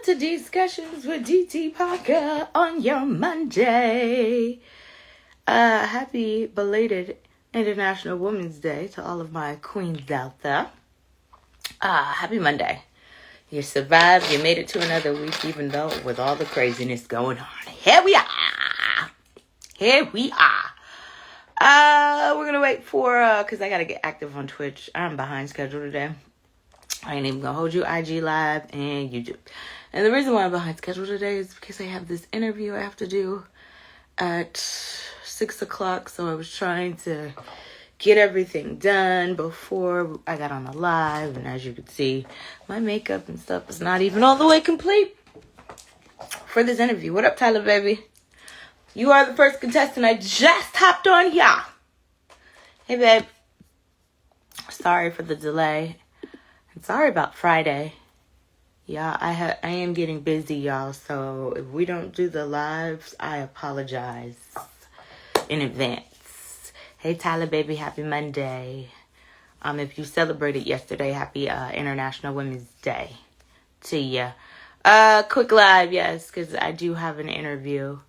to Discussions with DT Parker on your Monday. Happy belated International Women's Day to all of my queens out there. Happy Monday. You survived, you made it to another week, even though with all the craziness going on. Here we are. We're gonna wait for, cause I gotta get active on Twitch. I'm behind schedule today. I ain't even gonna hold you IG Live and YouTube. And the reason why I'm behind schedule today is because I have this interview I have to do at 6 o'clock. So I was trying to get everything done before I got on the live. And as you can see, my makeup and stuff is not even all the way complete for this interview. What up, Tyler, baby? You are the first contestant. I just hopped on here. Hey, babe. Sorry for the delay. And sorry about Friday. Yeah, I am getting busy, y'all. So if we don't do the lives, I apologize in advance. Hey, Tyler, baby, happy Monday. If you celebrated yesterday, happy International Women's Day to you. Quick live, yes, because I do have an interview.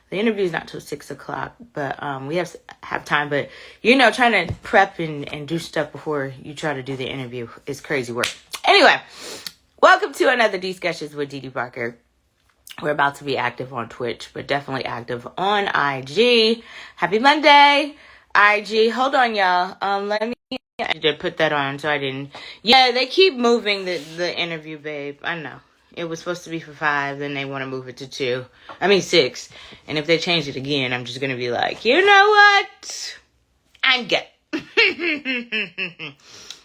The interview is not till 6 o'clock, but we have time. But, trying to prep and do stuff before you try to do the interview is crazy work. Anyway, welcome to another Discussions with DT Parker. We're about to be active on Twitch, but definitely active on IG. Happy Monday, IG. Hold on, y'all. I did put that on, so I didn't. Yeah, they keep moving the interview, babe. I know. It was supposed to be for 5, then they want to move it to 6. And if they change it again, I'm just going to be like, you know what? I'm good.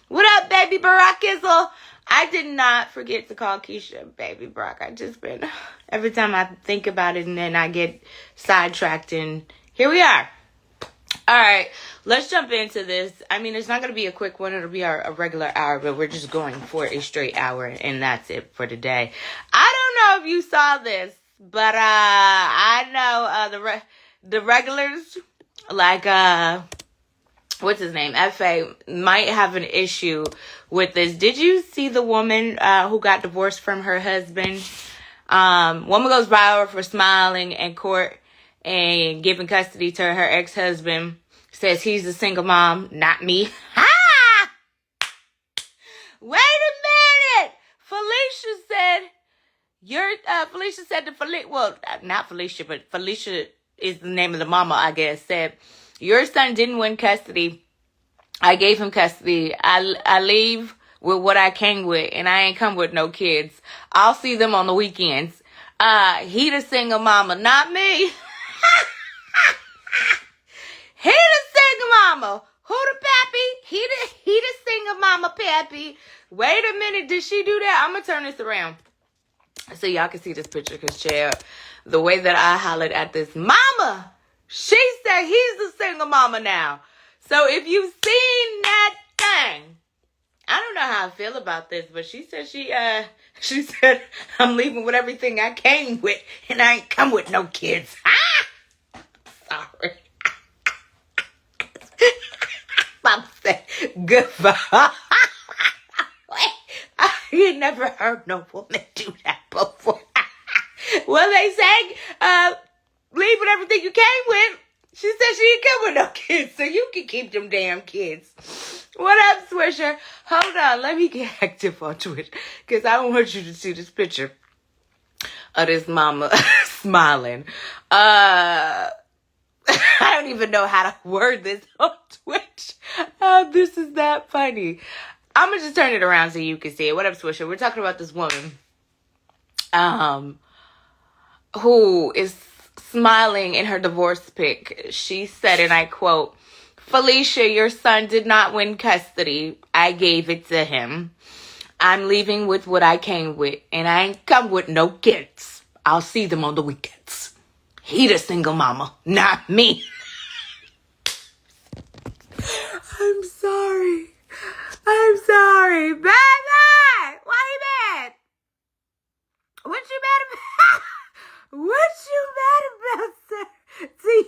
What up, baby Barack Izzle? I did not forget to call Keisha baby Brock. I just been, every time I think about it and then I get sidetracked and here we are. All right, let's jump into this. It's not going to be a quick one. It'll be a regular hour, but we're just going for a straight hour, and that's it for today. I don't know if you saw this, but I know the regulars, like, what's his name? F.A. might have an issue with this. Did you see the woman who got divorced from her husband? Woman goes viral for smiling in court and giving custody to her ex-husband. Says he's a single mom, not me. Ha! Wait a minute! Felicia said not Felicia, but Felicia is the name of the mama, I guess, said, your son didn't win custody. I gave him custody. I leave with what I came with, and I ain't come with no kids. I'll see them on the weekends. He the single mama, not me. He the single mama. Who the pappy? He the single mama pappy. Wait a minute, did she do that? I'm gonna turn this around so y'all can see this picture, because the way that I hollered at this mama, she said he's the single mama now. So if you've seen that thing, I don't know how I feel about this, but she said she said I'm leaving with everything I came with, and I ain't come with no kids. Sorry. Mom said goodbye. I ain't never heard no woman do that before. Well, they say, leave with everything you came with. She said she ain't come with no kids, so you can keep them damn kids. What up, Swisher? Hold on, let me get active on Twitch, because I want you to see this picture of this mama smiling. I don't even know how to word this on Twitch. This is not funny. I'm going to just turn it around so you can see it. What up, Swisher? We're talking about this woman who is smiling in her divorce pic. She said, and I quote, Felicia, your son did not win custody. I gave it to him. I'm leaving with what I came with, and I ain't come with no kids. I'll see them on the weekends. He the single mama, not me. I'm sorry. Baby! Why you mad? What you mad about? What you mad about, sir? See,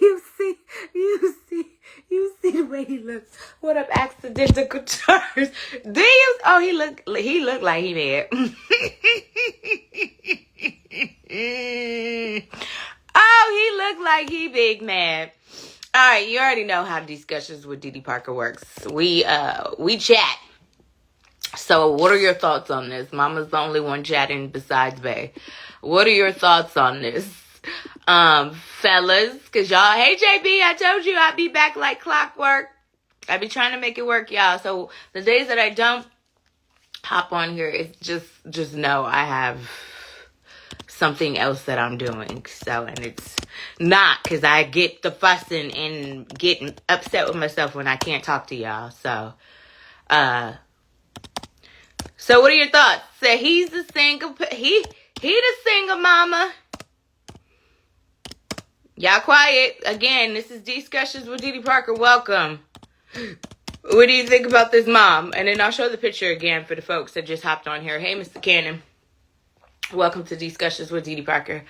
you see the way he looks. What up, accidental guitars? Do you? Oh, he look like he mad. big mad. All right, you already know how Discussions with Didi Parker works. We chat. So what are your thoughts on this? Mama's the only one chatting besides Bae. What are your thoughts on this? Fellas, because y'all, hey JB, I told you I'd be back like clockwork. I be trying to make it work, y'all. So the days that I don't hop on here, it's just know I have something else that I'm doing. So, and it's not because I get the fussing and getting upset with myself when I can't talk to y'all. So what are your thoughts? So he's the single, he the single mama. Y'all quiet. Again, this is Discussions with Didi Parker. Welcome. What do you think about this mom? And then I'll show the picture again for the folks that just hopped on here. Hey, Mr. Cannon. Welcome to Discussions with Didi Parker.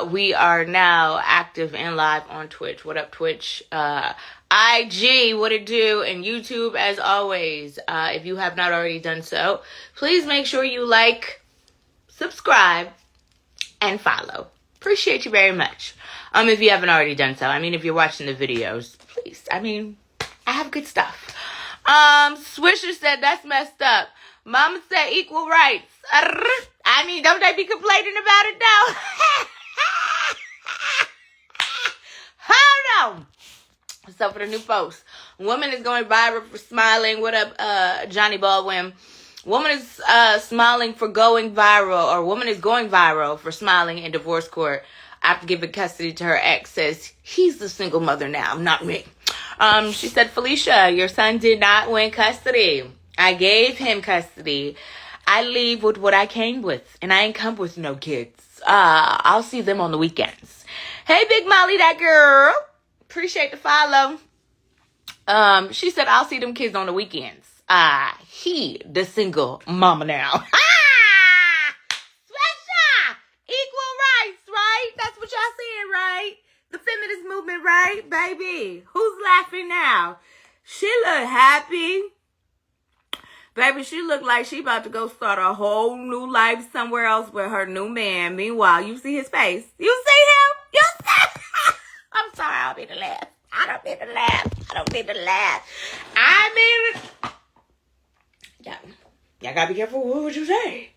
We are now active and live on Twitch. What up, Twitch? IG, what it do? And YouTube, as always. If you have not already done so, please make sure you like, subscribe, and follow. Appreciate you very much. If you haven't already done so. I mean, if you're watching the videos, please. I mean, I have good stuff. Swisher said that's messed up. Mama said equal rights. I mean, don't they be complaining about it now? Hold on. So for the new folks, woman is going viral for smiling. What up, Johnny Baldwin? Woman is smiling for going viral, or woman is going viral for smiling in divorce court after giving custody to her ex. Says he's the single mother now, not me. She said, Felicia, your son did not win custody. I gave him custody. I leave with what I came with, and I ain't come with no kids. I'll see them on the weekends. Hey, Big Molly, that girl. Appreciate the follow. She said, I'll see them kids on the weekends. He the single mama now. Special! Equal rights, right? That's what y'all saying, right? The feminist movement, right, baby? Who's laughing now? She look happy. Baby, she look like she about to go start a whole new life somewhere else with her new man. Meanwhile, you see his face. You see him? You see him? I'm sorry, I don't need to laugh. I don't need to laugh. I mean, y'all gotta be careful with what you say.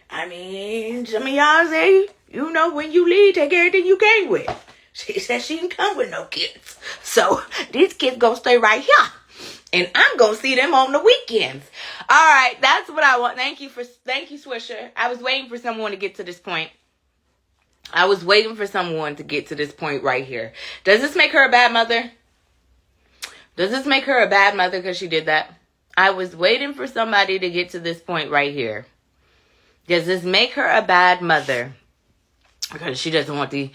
I mean, some of y'all say, you know, when you leave, take everything you came with. She said she didn't come with no kids. So, these kids gonna stay right here. And I'm gonna see them on the weekends. All right, that's what I want. Thank you, Swisher. I was waiting for someone to get to this point. Right here. Does this make her a bad mother? Because she did that? I was waiting for somebody to get to this point right here. Does this make her a bad mother? Because she doesn't want she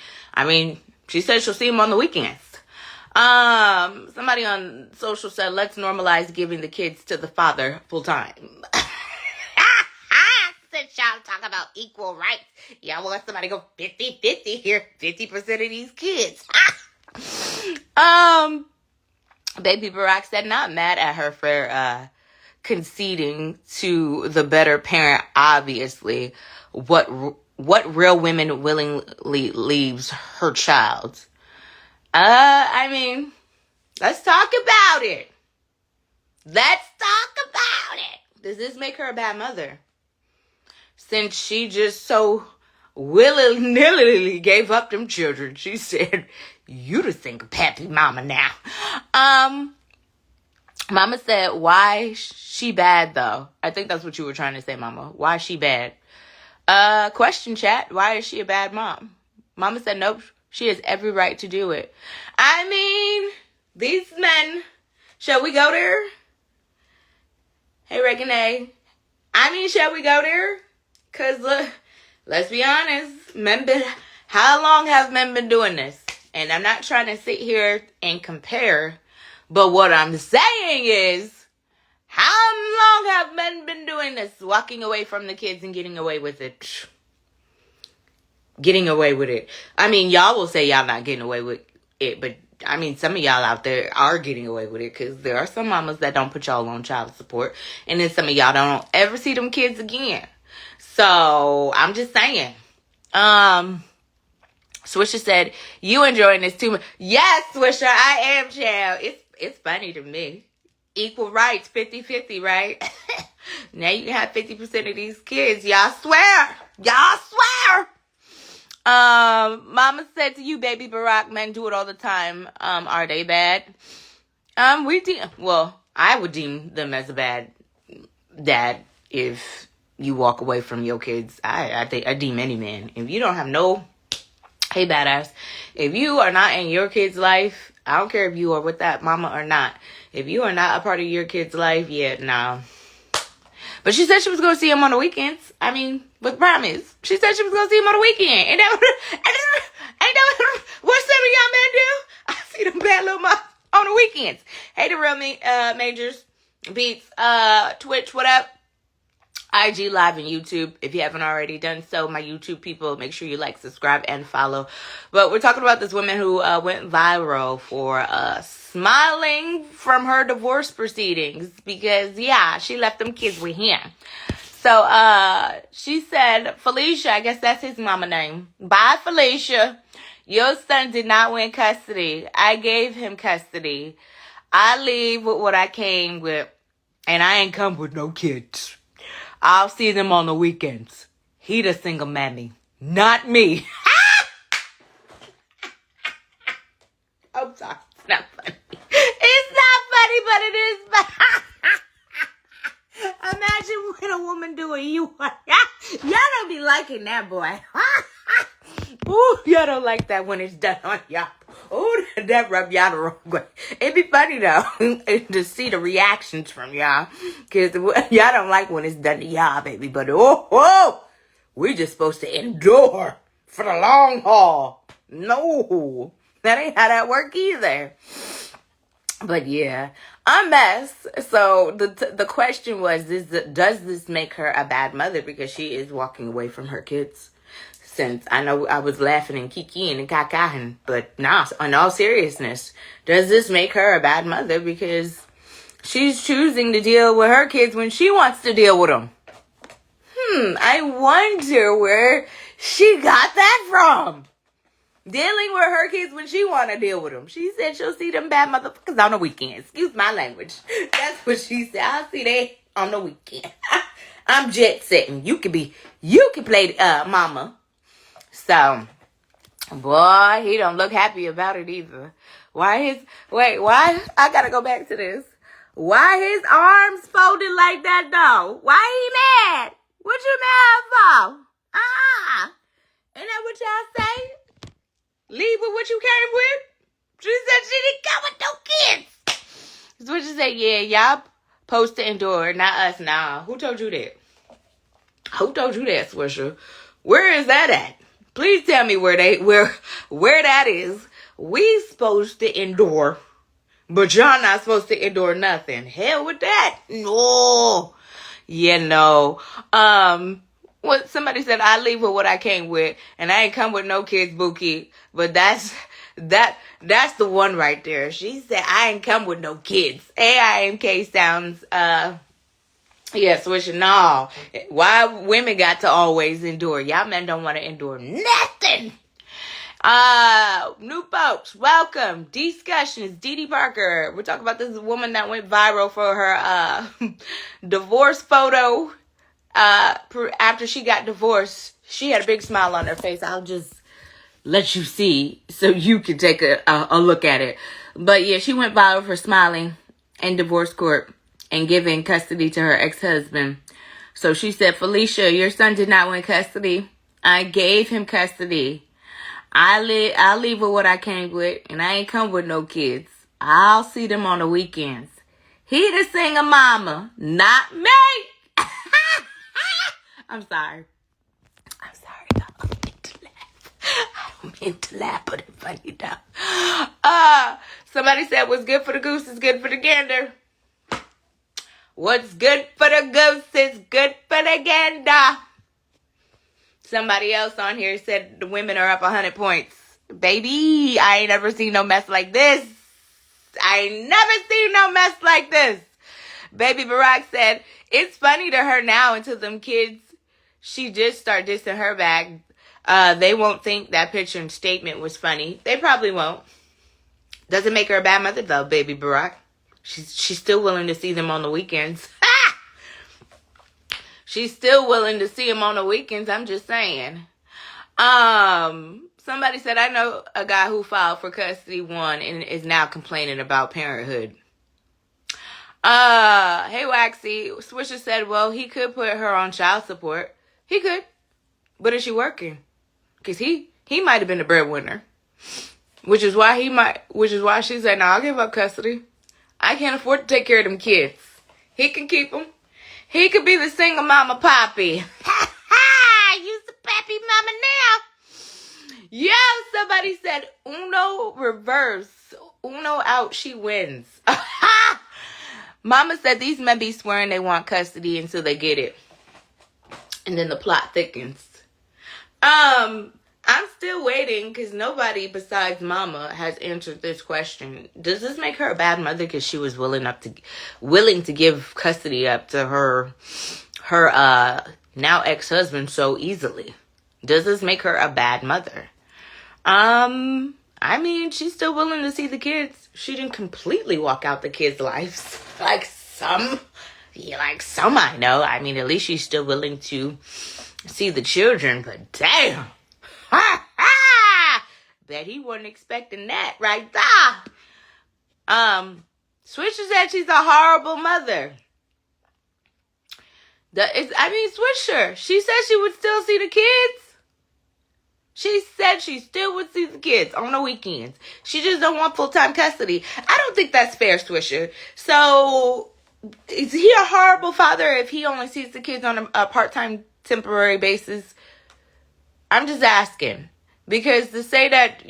said she'll see him on the weekends. Somebody on social said, let's normalize giving the kids to the father full time. Since y'all talk about equal rights, y'all want somebody to go 50-50 here, 50% of these kids. Baby Barack said, not mad at her for conceding to the better parent. Obviously, what real women willingly leaves her child. I mean, let's talk about it. Does this make her a bad mother? Since she just so willy-nilly gave up them children. She said, you the single pappy mama now. Mama said, why she bad though? I think that's what you were trying to say, Mama. Why she bad? Question chat. Why is she a bad mom? Mama said, nope. She has every right to do it. I mean, these men, shall we go there? Hey, Regine. I mean, shall we go there? Because, look, let's be honest. How long have men been doing this? And I'm not trying to sit here and compare. But what I'm saying is, how long have men been doing this? Walking away from the kids and getting away with it. I mean, y'all will say y'all not getting away with it, but I mean, some of y'all out there are getting away with it because there are some mamas that don't put y'all on child support, and then some of y'all don't ever see them kids again. So I'm just saying. Swisher said, you enjoying this too much. Yes, Swisher, I am, child. It's funny to me. Equal rights, 50-50, right? Now you can have 50% of these kids. Y'all swear. Y'all swear. Mama said to you, baby Barack, men do it all the time. Are they bad? I would deem them as a bad dad if you walk away from your kids. I deem any man. If you don't have hey badass, if you are not in your kid's life, I don't care if you are with that mama or not. If you are not a part of your kid's life, no. But she said she was going to see him on the weekends. I mean, with promise. She said she was going to see him on the weekend. Ain't that what some of y'all men do? I see them bad little mom on the weekends. Hey, the real majors, beats, Twitch, what up? IG Live and YouTube. If you haven't already done so, my YouTube people, make sure you like, subscribe, and follow. But we're talking about this woman who went viral for smiling from her divorce proceedings because, she left them kids with him. So she said, Felicia, I guess that's his mama name. Bye, Felicia. Your son did not win custody. I gave him custody. I leave with what I came with, and I ain't come with no kids. I'll see them on the weekends. He the single mammy, not me. I'm sorry. It's not funny. It's not funny, but it is. Imagine when a woman do it. Y'all don't be liking that, boy. Ooh, y'all don't like that when it's done on y'all. Ooh, that rub y'all the wrong way. It'd be funny, though, to see the reactions from y'all. Because y'all don't like when it's done to y'all, baby. But, we just supposed to endure for the long haul. No, that ain't how that work either. But, a mess. So, the question was, does this make her a bad mother because she is walking away from her kids? Since I know I was laughing and kikiing and kakaing, but nah, in all seriousness, does this make her a bad mother because she's choosing to deal with her kids when she wants to deal with them? I wonder where she got that from. Dealing with her kids when she want to deal with them. She said she'll see them bad motherfuckers on the weekend. Excuse my language. That's what she said. I'll see they on the weekend. I'm jet setting. You can play mama. So, boy, he don't look happy about it either. Why? I gotta go back to this. Why his arms folded like that, though? Why he mad? What you mad for? Ain't that what y'all say? Leave with what you came with? She said she didn't come with no kids. That's what she said. Yeah, y'all supposed to endure, not us. Nah, who told you that? Who told you that, Swisher? Where is that at? Please tell me where that is. We supposed to endure, but y'all not supposed to endure nothing. Hell with that. No. No. What somebody said, I leave with what I came with, and I ain't come with no kids, Buki. But that's the one right there. She said, I ain't come with no kids. AIMK sounds, Swisher, no. Why women got to always endure? Y'all men don't want to endure nothing. New folks, welcome. Discussions, Dee Parker. We're talking about this woman that went viral for her divorce photo. After she got divorced, she had a big smile on her face. I'll just let you see so you can take a look at it. But she went viral for smiling in divorce court and giving custody to her ex-husband. So she said, Felicia, your son did not win custody. I gave him custody. I'll leave with what I came with, and I ain't come with no kids. I'll see them on the weekends. He the single mama, not me. I'm sorry, y'all. I don't mean to laugh, but it's funny, though. Somebody said what's good for the goose is good for the gander. What's good for the goose is good for the gander. Somebody else on here said the women are up 100 points. Baby, I ain't never seen no mess like this. Baby Barack said, it's funny to her now until them kids, she just start dissing her back. They won't think that picture and statement was funny. They probably won't. Doesn't make her a bad mother though, baby Barack. She's still willing to see them on the weekends. She's still willing to see him on the weekends. I'm just saying. Somebody said, I know a guy who filed for custody won and is now complaining about parenthood. Hey Waxy, Swisher said, well, he could put her on child support. He could. But is she working? Because he might have been the breadwinner. Which is why she said, no, I'll give up custody. I can't afford to take care of them kids. He can keep them. He could be the single mama poppy. Ha ha! You's the pappy mama now. Yo, somebody said, Uno reverse. Uno out, she wins. Mama said these men be swearing they want custody until they get it. And then the plot thickens. I'm still waiting because nobody besides Mama has answered this question. Does this make her a bad mother because she was willing to give custody up to her now ex-husband so easily? Does this make her a bad mother? I mean, she's still willing to see the kids. She didn't completely walk out the kids' lives like some I know. I mean, at least she's still willing to see the children. But damn. Ha ha! Bet he wasn't expecting that right there. Swisher said she's a horrible mother. Swisher, she said she would still see the kids. She said she still would see the kids on the weekends. She just don't want full-time custody. I don't think that's fair, Swisher. So, is he a horrible father if he only sees the kids on a part-time temporary basis? I'm just asking. Because to say that,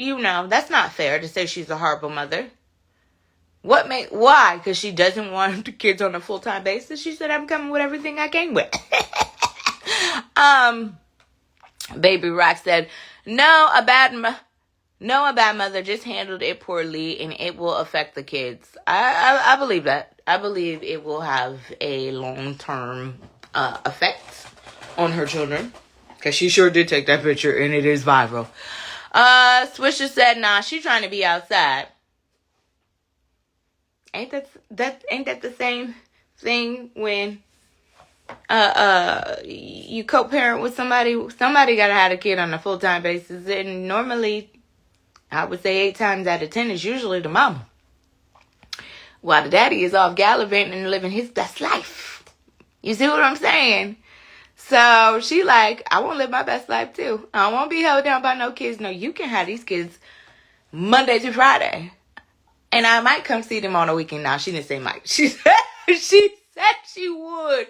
that's not fair to say she's a horrible mother. Why? Because she doesn't want the kids on a full-time basis? She said, I'm coming with everything I came with. Baby Rock said, no, a bad mother just handled it poorly and it will affect the kids. I believe that. I believe it will have a long-term effect on her children. Because she sure did take that picture, and it is viral. Swisher said, nah, she's trying to be outside. Ain't that the same thing when you co-parent with somebody? Somebody got to have a kid on a full-time basis. And normally, I would say 8 times out of 10 is usually the mama. While the daddy is off gallivanting and living his best life. You see what I'm saying? So she like, I want to live my best life too. I don't want to be held down by no kids. No, you can have these kids Monday through Friday. And I might come see them on a weekend. Now, she didn't say might. She said she would.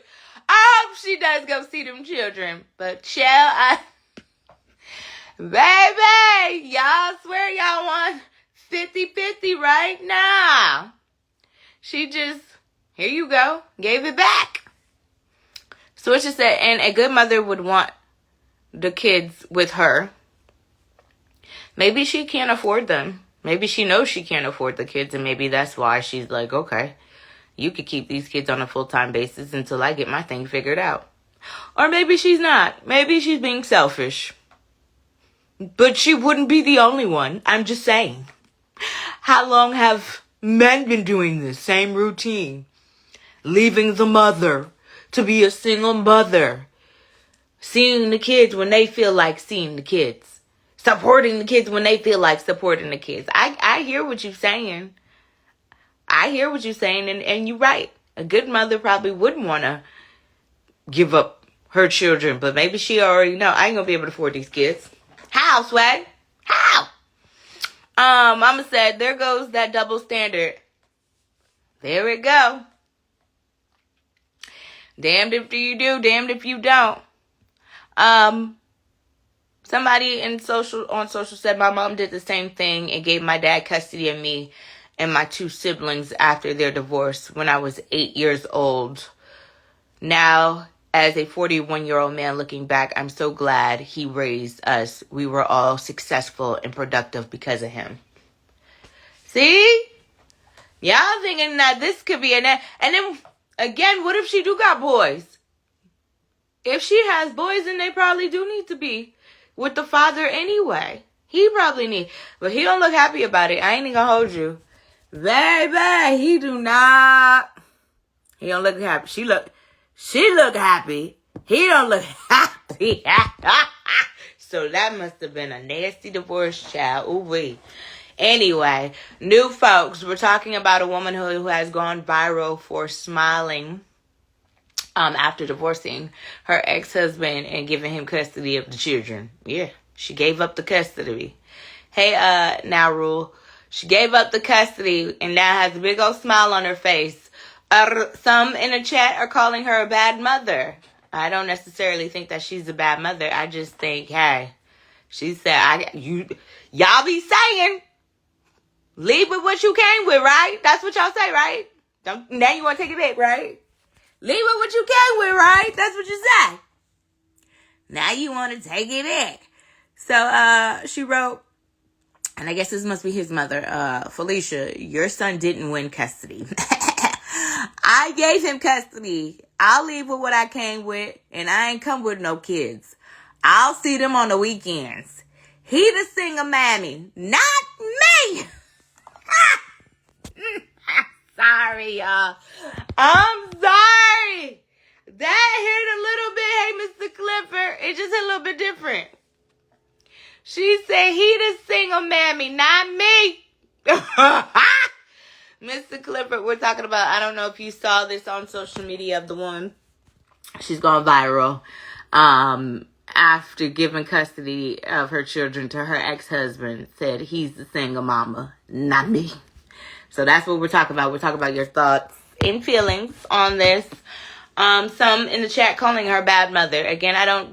I hope she does go see them children. But baby, y'all swear y'all want 50-50 right now. She just, here you go, gave it back. Swisher said, and a good mother would want the kids with her. Maybe she can't afford them. Maybe she knows she can't afford the kids, and maybe that's why she's like, okay, you could keep these kids on a full-time basis until I get my thing figured out. Or maybe she's not. Maybe she's being selfish. But she wouldn't be the only one. I'm just saying. How long have men been doing this same routine? Leaving the mother to be a single mother. Seeing the kids when they feel like seeing the kids. Supporting the kids when they feel like supporting the kids. I hear what you're saying. I hear what you're saying, and you're right. A good mother probably wouldn't want to give up her children, but maybe she already know, I ain't going to be able to afford these kids. How, Swag? How? Mama said, there goes that double standard. There we go. Damned if you do, damned if you don't. Somebody on social said my mom did the same thing and gave my dad custody of me and my 2 siblings after their divorce when I was 8 years old. Now, as a 41-year-old man looking back, I'm so glad he raised us. We were all successful and productive because of him. See? Y'all thinking that this could be and then again, what if she do got boys? If she has boys, then they probably do need to be with the father anyway. He probably need, but he don't look happy about it. I ain't even gonna hold you. Baby, he do not. He don't look happy. She look happy. He don't look happy. So that must have been a nasty divorce, child. Ooh-wee. Anyway, new folks. We're talking about a woman who has gone viral for smiling after divorcing her ex-husband and giving him custody of the children. Yeah, she gave up the custody. Hey, now Rule. She gave up the custody and now has a big old smile on her face. Some in the chat are calling her a bad mother. I don't necessarily think that she's a bad mother. I just think, hey, she said, y'all be saying, leave with what you came with, right? That's what y'all say, right? Now you want to take it back, right? Leave with what you came with, right? That's what you say. Now you want to take it back. So, she wrote, and I guess this must be his mother, Felicia, your son didn't win custody. I gave him custody. I'll leave with what I came with, and I ain't come with no kids. I'll see them on the weekends. He the single mammy, not me. Sorry, y'all. I'm sorry. That hit a little bit. Hey, Mr. Clifford. It just hit a little bit different. She said, he the single mammy, not me. Mr. Clifford, we're talking about, I don't know if you saw this on social media of the woman. She's gone viral. After giving custody of her children to her ex-husband, said he's the single mama, not me. So that's what we're talking about. We're talking about your thoughts and feelings on this. Some in the chat calling her bad mother. Again, I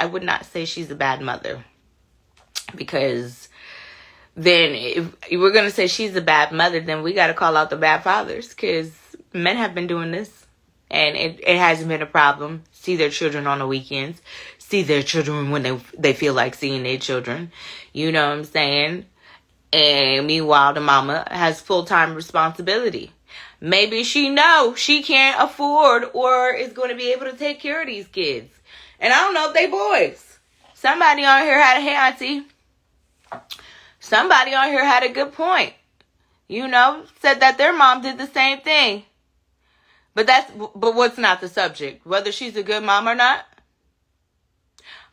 would not say she's a bad mother. Because then if we're going to say she's a bad mother, then we got to call out the bad fathers. Because men have been doing this. And it hasn't been a problem. See their children on the weekends. See their children when they feel like seeing their children. You know what I'm saying? And meanwhile, the mama has full-time responsibility. Maybe she knows she can't afford or is going to be able to take care of these kids. And I don't know if they boys. Somebody on here had Auntie. Somebody on here had a good point. You know, said that their mom did the same thing. But what's not the subject? Whether she's a good mom or not?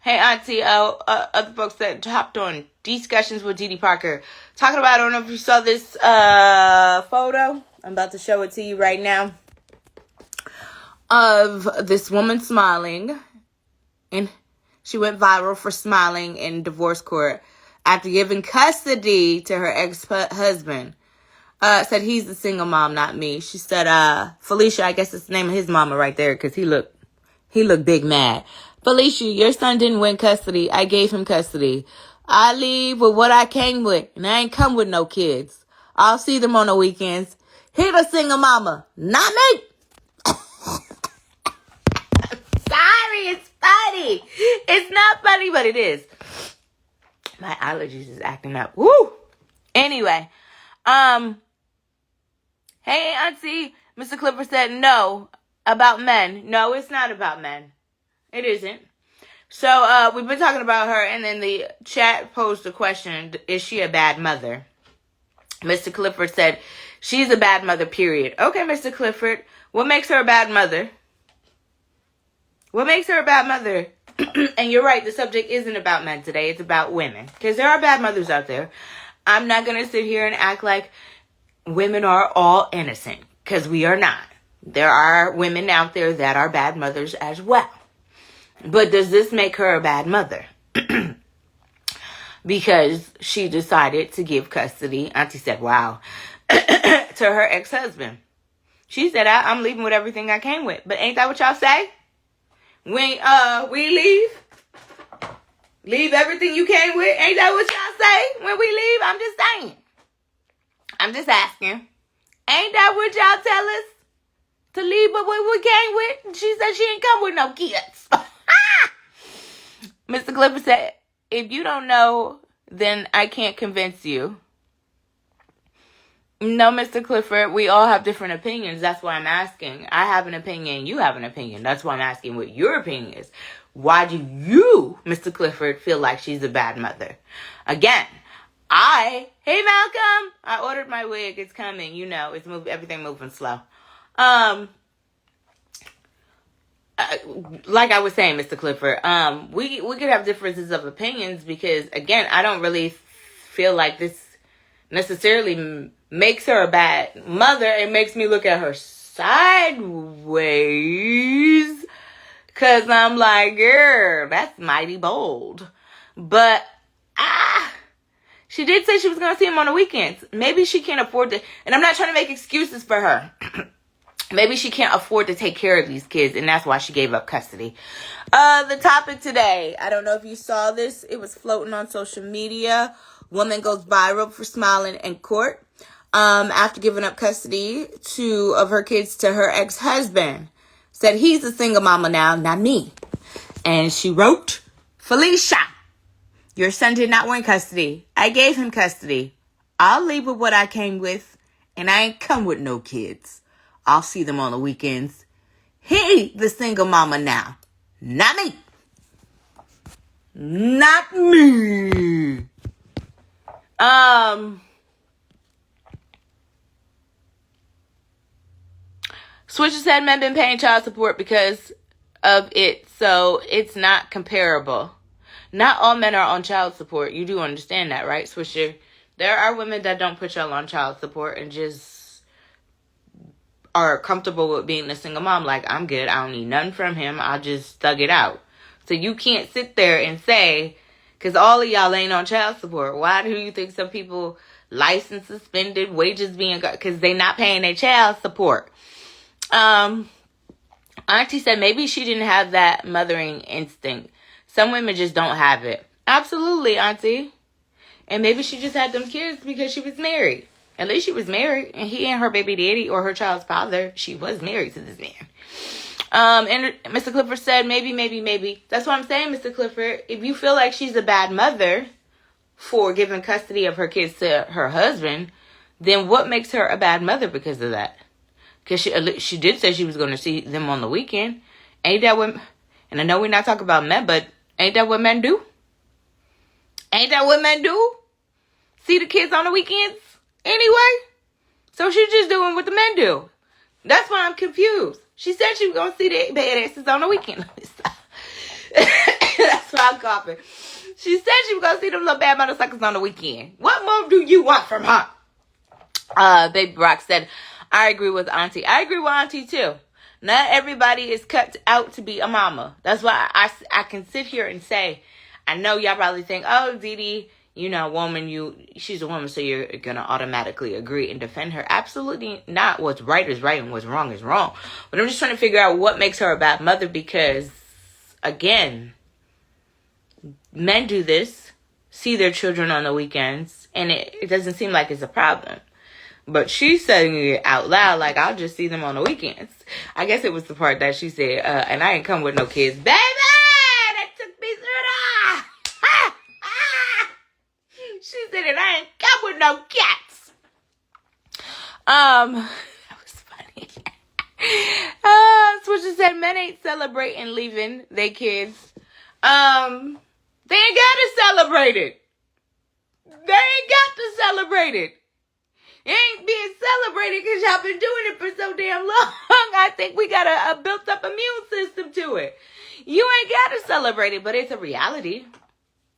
Hey, Auntie, other folks that hopped on Discussions with Dee Dee Parker. Talking about, I don't know if you saw this photo. I'm about to show it to you right now. Of this woman smiling. And she went viral for smiling in divorce court after giving custody to her ex-husband. Said he's the single mom, not me. She said, Felicia, I guess that's the name of his mama right there, because he looked big mad. Felicia, your son didn't win custody. I gave him custody. I leave with what I came with, and I ain't come with no kids. I'll see them on the weekends. He the single mama, not me. Sorry, it's funny. It's not funny, but it is. My allergies is acting up. Woo! Anyway, hey, Auntie, Mr. Clifford said no about men. No, it's not about men. It isn't. So, we've been talking about her, and then the chat posed a question, is she a bad mother? Mr. Clifford said, she's a bad mother, period. Okay, Mr. Clifford, what makes her a bad mother? What makes her a bad mother? And you're right, the subject isn't about men today, it's about women. Because there are bad mothers out there. I'm not going to sit here and act like women are all innocent, because we are not. There are women out there that are bad mothers as well. But does this make her a bad mother? Because she decided to give custody, Auntie said, wow, to her ex-husband. She said, I'm leaving with everything I came with. But ain't that what y'all say? When we leave everything you came with. Ain't that what y'all say when we leave? I'm just saying. I'm just asking. Ain't that what y'all tell us? To leave with what we came with? She said she ain't come with no kids. Mr. Clifford said, if you don't know, then I can't convince you. No, Mr. Clifford, we all have different opinions. That's why I'm asking. I have an opinion. You have an opinion. That's why I'm asking what your opinion is. Why do you, Mr. Clifford, feel like she's a bad mother? Again, hey Malcolm, I ordered my wig. It's coming. You know, everything moving slow. Like I was saying, Mr. Clifford, we could have differences of opinions because, again, I don't really feel like this necessarily makes her a bad mother. It makes me look at her sideways because I'm like, girl, that's mighty bold. But, she did say she was going to see him on the weekends. Maybe she can't afford to, and I'm not trying to make excuses for her. Maybe she can't afford to take care of these kids, and that's why she gave up custody. The topic today, I don't know if you saw this. It was floating on social media. Woman goes viral for smiling in court after giving up custody of her kids to her ex-husband. Said he's a single mama now, not me. And she wrote, Felicia, your son did not want custody. I gave him custody. I'll leave with what I came with, and I ain't come with no kids. I'll see them on the weekends. He the single mama now. Not me. Not me. Switcher said men been paying child support because of it, so it's not comparable. Not all men are on child support. You do understand that, right, Swisher? There are women that don't put y'all on child support and just are comfortable with being a single mom. Like, I'm good. I don't need nothing from him. I'll just thug it out. So you can't sit there and say, because all of y'all ain't on child support. Why do you think some people license suspended, wages being, because they not paying their child support? Auntie said maybe she didn't have that mothering instinct. Some women just don't have it. Absolutely, Auntie. And maybe she just had them kids because she was married. At least she was married, and he ain't her baby daddy or her child's father. She was married to this man. And Mr. Clifford said, maybe. That's what I'm saying, Mr. Clifford. If you feel like she's a bad mother for giving custody of her kids to her husband, then what makes her a bad mother because of that? Because she did say she was going to see them on the weekend. Ain't that what, and I know we're not talking about men, but ain't that what men do? Ain't that what men do? See the kids on the weekends? Anyway, so she's just doing what the men do. That's why I'm confused. She said she was going to see the badasses on the weekend. That's why I'm coughing. She said she was going to see them little bad motherfuckers on the weekend. What more do you want from her? Baby Brock said, I agree with Auntie. I agree with Auntie too. Not everybody is cut out to be a mama. That's why I can sit here and say, I know y'all probably think, oh, Dee Dee, you know, she's a woman, so you're going to automatically agree and defend her. Absolutely not. What's right is right and what's wrong is wrong. But I'm just trying to figure out what makes her a bad mother because, again, men do this, see their children on the weekends, and it doesn't seem like it's a problem. But she's saying it out loud like, I'll just see them on the weekends. I guess it was the part that she said, and I ain't come with no kids. Baby! That took me through the... She said, and I ain't come with no cats. That was funny. Switcher said, men ain't celebrating leaving their kids. They ain't got to celebrate it. They ain't got to celebrate it. It ain't being celebrated because y'all been doing it for so damn long. I think we got a built up immune system to it. You ain't got to celebrate it, but it's a reality.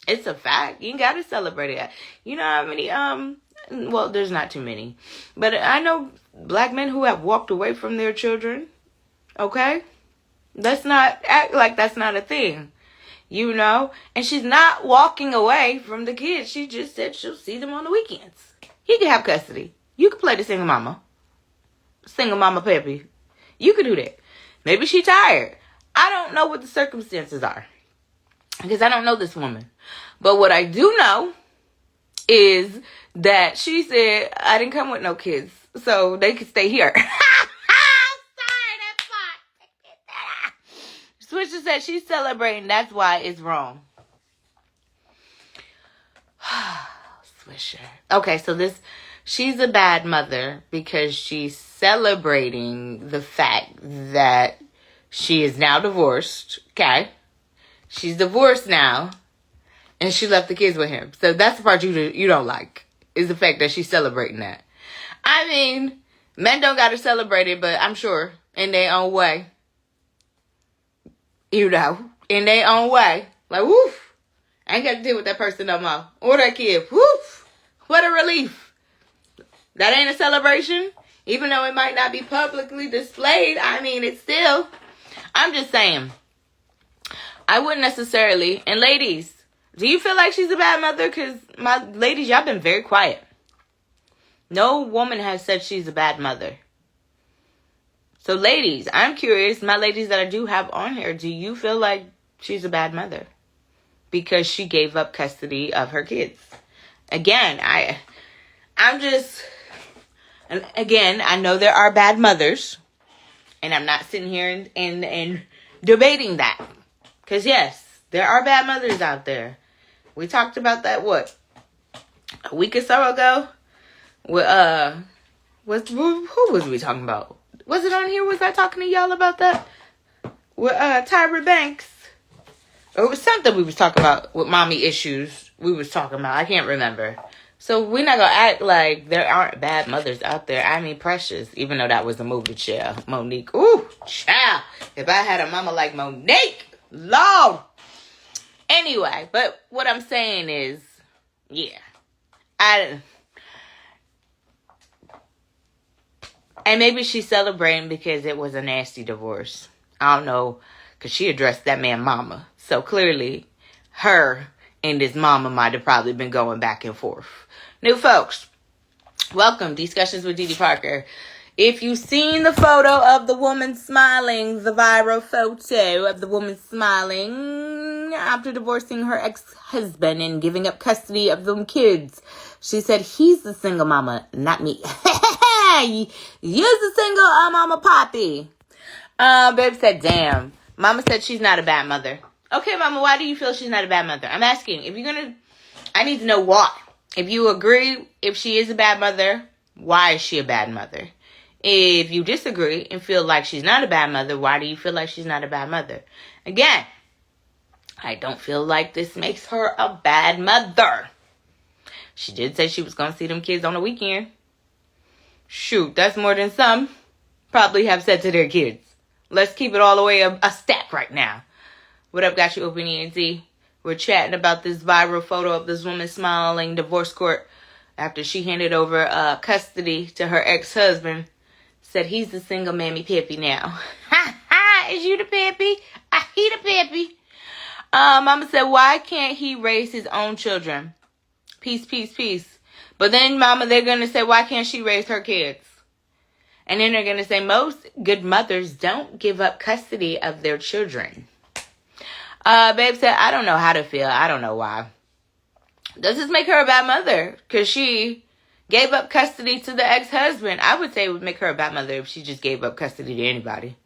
It's a fact. You ain't got to celebrate it. You know how many, well, there's not too many. But I know black men who have walked away from their children. Okay? Let's not act like that's not a thing. You know? And she's not walking away from the kids. She just said she'll see them on the weekends. He can have custody. You can play the single mama. Single mama Peppy. You could do that. Maybe she tired. I don't know what the circumstances are. Because I don't know this woman. But what I do know is that she said, I didn't come with no kids. So they could stay here. Sorry, that part. Switcher said she's celebrating. That's why it's wrong. Swisher. Okay, so she's a bad mother because she's celebrating the fact that she is now divorced. Okay. She's divorced now, and she left the kids with him. So that's the part you don't like, is the fact that she's celebrating that. I mean, men don't got to celebrate it, but I'm sure in their own way. You know, in their own way. Like, woof, I ain't got to deal with that person no more. Or that kid. Woof, what a relief. That ain't a celebration. Even though it might not be publicly displayed, I mean, it's still, I'm just saying, I wouldn't necessarily, and ladies, do you feel like she's a bad mother? Because my ladies, y'all been very quiet. No woman has said she's a bad mother. So ladies, I'm curious, my ladies that I do have on here, do you feel like she's a bad mother? Because she gave up custody of her kids. Again, I'm just, and again, I know there are bad mothers. And I'm not sitting here and debating that. Because yes, there are bad mothers out there. We talked about that, what? A week or so ago? With, who was we talking about? Was it on here? Was I talking to y'all about that? With Tyra Banks. Or it was something we was talking about with mommy issues. We was talking about. I can't remember. So we're not going to act like there aren't bad mothers out there. I mean, Precious, even though that was a movie, child. Monique. Ooh, child. If I had a mama like Monique, Lord. Anyway, but what I'm saying is, yeah. And maybe she's celebrating because it was a nasty divorce. I don't know, because she addressed that man mama. So clearly, her and his mama might have probably been going back and forth. New folks, welcome. Discussions with Dee Dee Parker. If you've seen the photo of the woman smiling, the viral photo of the woman smiling after divorcing her ex-husband and giving up custody of them kids, she said, he's the single mama, not me. You're the single mama poppy. Babe said, damn. Mama said she's not a bad mother. Okay, mama, why do you feel she's not a bad mother? I'm asking. If you're going to, I need to know why. If you agree, if she is a bad mother, why is she a bad mother? If you disagree and feel like she's not a bad mother, why do you feel like she's not a bad mother? Again, I don't feel like this makes her a bad mother. She did say she was going to see them kids on the weekend. Shoot, that's more than some probably have said to their kids. Let's keep it all the way a stack right now. What up, got you open ENT? We're chatting about this viral photo of this woman smiling divorce court after she handed over custody to her ex-husband. Said he's the single mammy pappy now. Ha ha! Is you the pappy? He the pappy. Mama said, why can't he raise his own children? Peace, peace, peace. But then, mama, they're going to say, why can't she raise her kids? And then they're going to say, most good mothers don't give up custody of their children. Babe said, I don't know how to feel. I don't know why. Does this make her a bad mother? Because she gave up custody to the ex-husband. I would say it would make her a bad mother if she just gave up custody to anybody.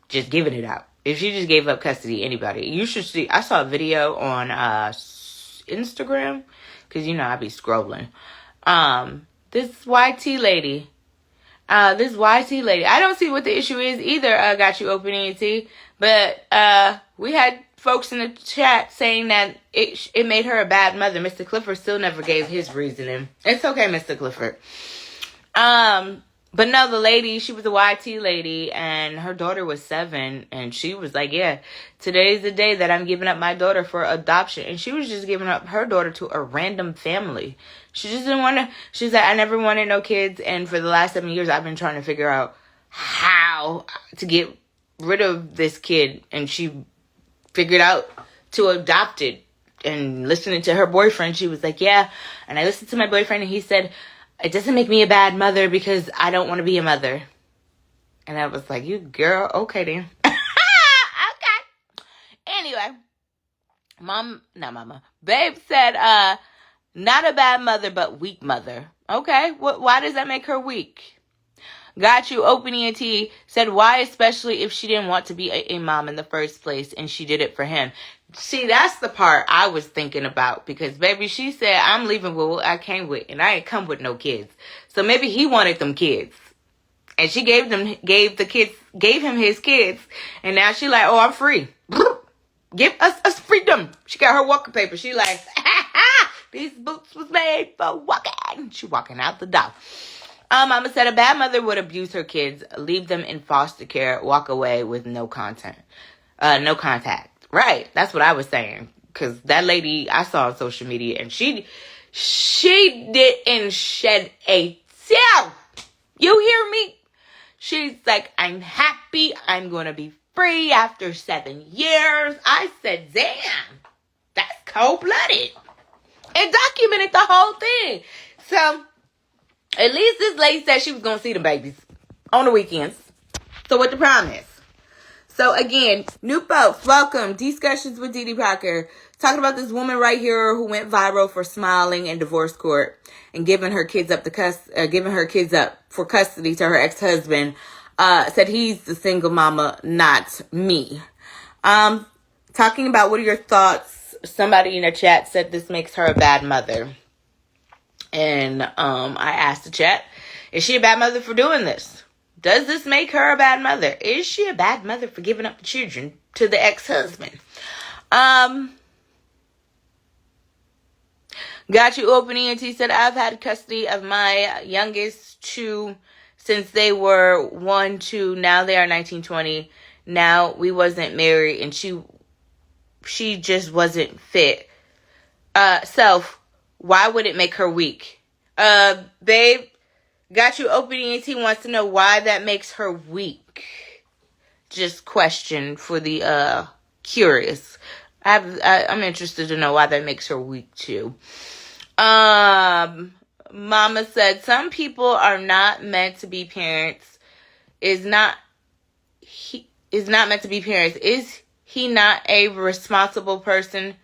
Just giving it out. If she just gave up custody to anybody. You should see. I saw a video on Instagram. Because, you know, I be scrolling. This YT lady. I don't see what the issue is either. Got you open ENT. But we had folks in the chat saying that it made her a bad mother. Mr. Clifford still never gave his reasoning. It's okay, Mr. Clifford. But no, the lady, she was a YT lady, and her daughter was 7, and she was like, yeah, today's the day that I'm giving up my daughter for adoption. And she was just giving up her daughter to a random family. She just didn't want to, she's like, I never wanted no kids, and for the last 7 years, I've been trying to figure out how to get rid of this kid, and she figured out to adopt it. And listening to her boyfriend, she was like, yeah, and I listened to my boyfriend, and he said, it doesn't make me a bad mother because I don't want to be a mother. And I was like, you girl, okay then. Okay. Anyway, Babe said, not a bad mother, but weak mother. Okay, why does that make her weak? Got you, Open ENT said, why especially if she didn't want to be a mom in the first place and she did it for him? See, that's the part I was thinking about, because baby, she said, I'm leaving with what I came with, and I ain't come with no kids. So maybe he wanted them kids, and she gave him his kids, and now she like, oh, I'm free. Give us freedom. She got her walking paper. She like, these boots was made for walking. She walking out the door. Mama said a bad mother would abuse her kids, leave them in foster care, walk away with no contact. Right. That's what I was saying. Because that lady I saw on social media, and she didn't shed a tear. You hear me? She's like, I'm happy. I'm going to be free after 7 years. I said, damn, that's cold-blooded. And documented the whole thing. So, at least this lady said she was going to see the babies on the weekends. So, what the promise? So, again, new folks, welcome. Discussions with Didi Parker. Talking about this woman right here who went viral for smiling in divorce court and giving her kids up for custody to her ex-husband. Said he's the single mama, not me. Talking about what are your thoughts? Somebody in the chat said this makes her a bad mother. And I asked the chat, is she a bad mother for doing this? Does this make her a bad mother? Is she a bad mother for giving up the children to the ex-husband? Got you open ENT said, I've had custody of my youngest two since they were 1, 2, now they are 19, 20. Now we wasn't married and she just wasn't fit. Self, why would it make her weak? Babe, got you open ENT wants to know why that makes her weak. Just question for the curious. I'm interested to know why that makes her weak too. Mama said some people are not meant to be parents. Is not meant to be parents. Is he not a responsible person?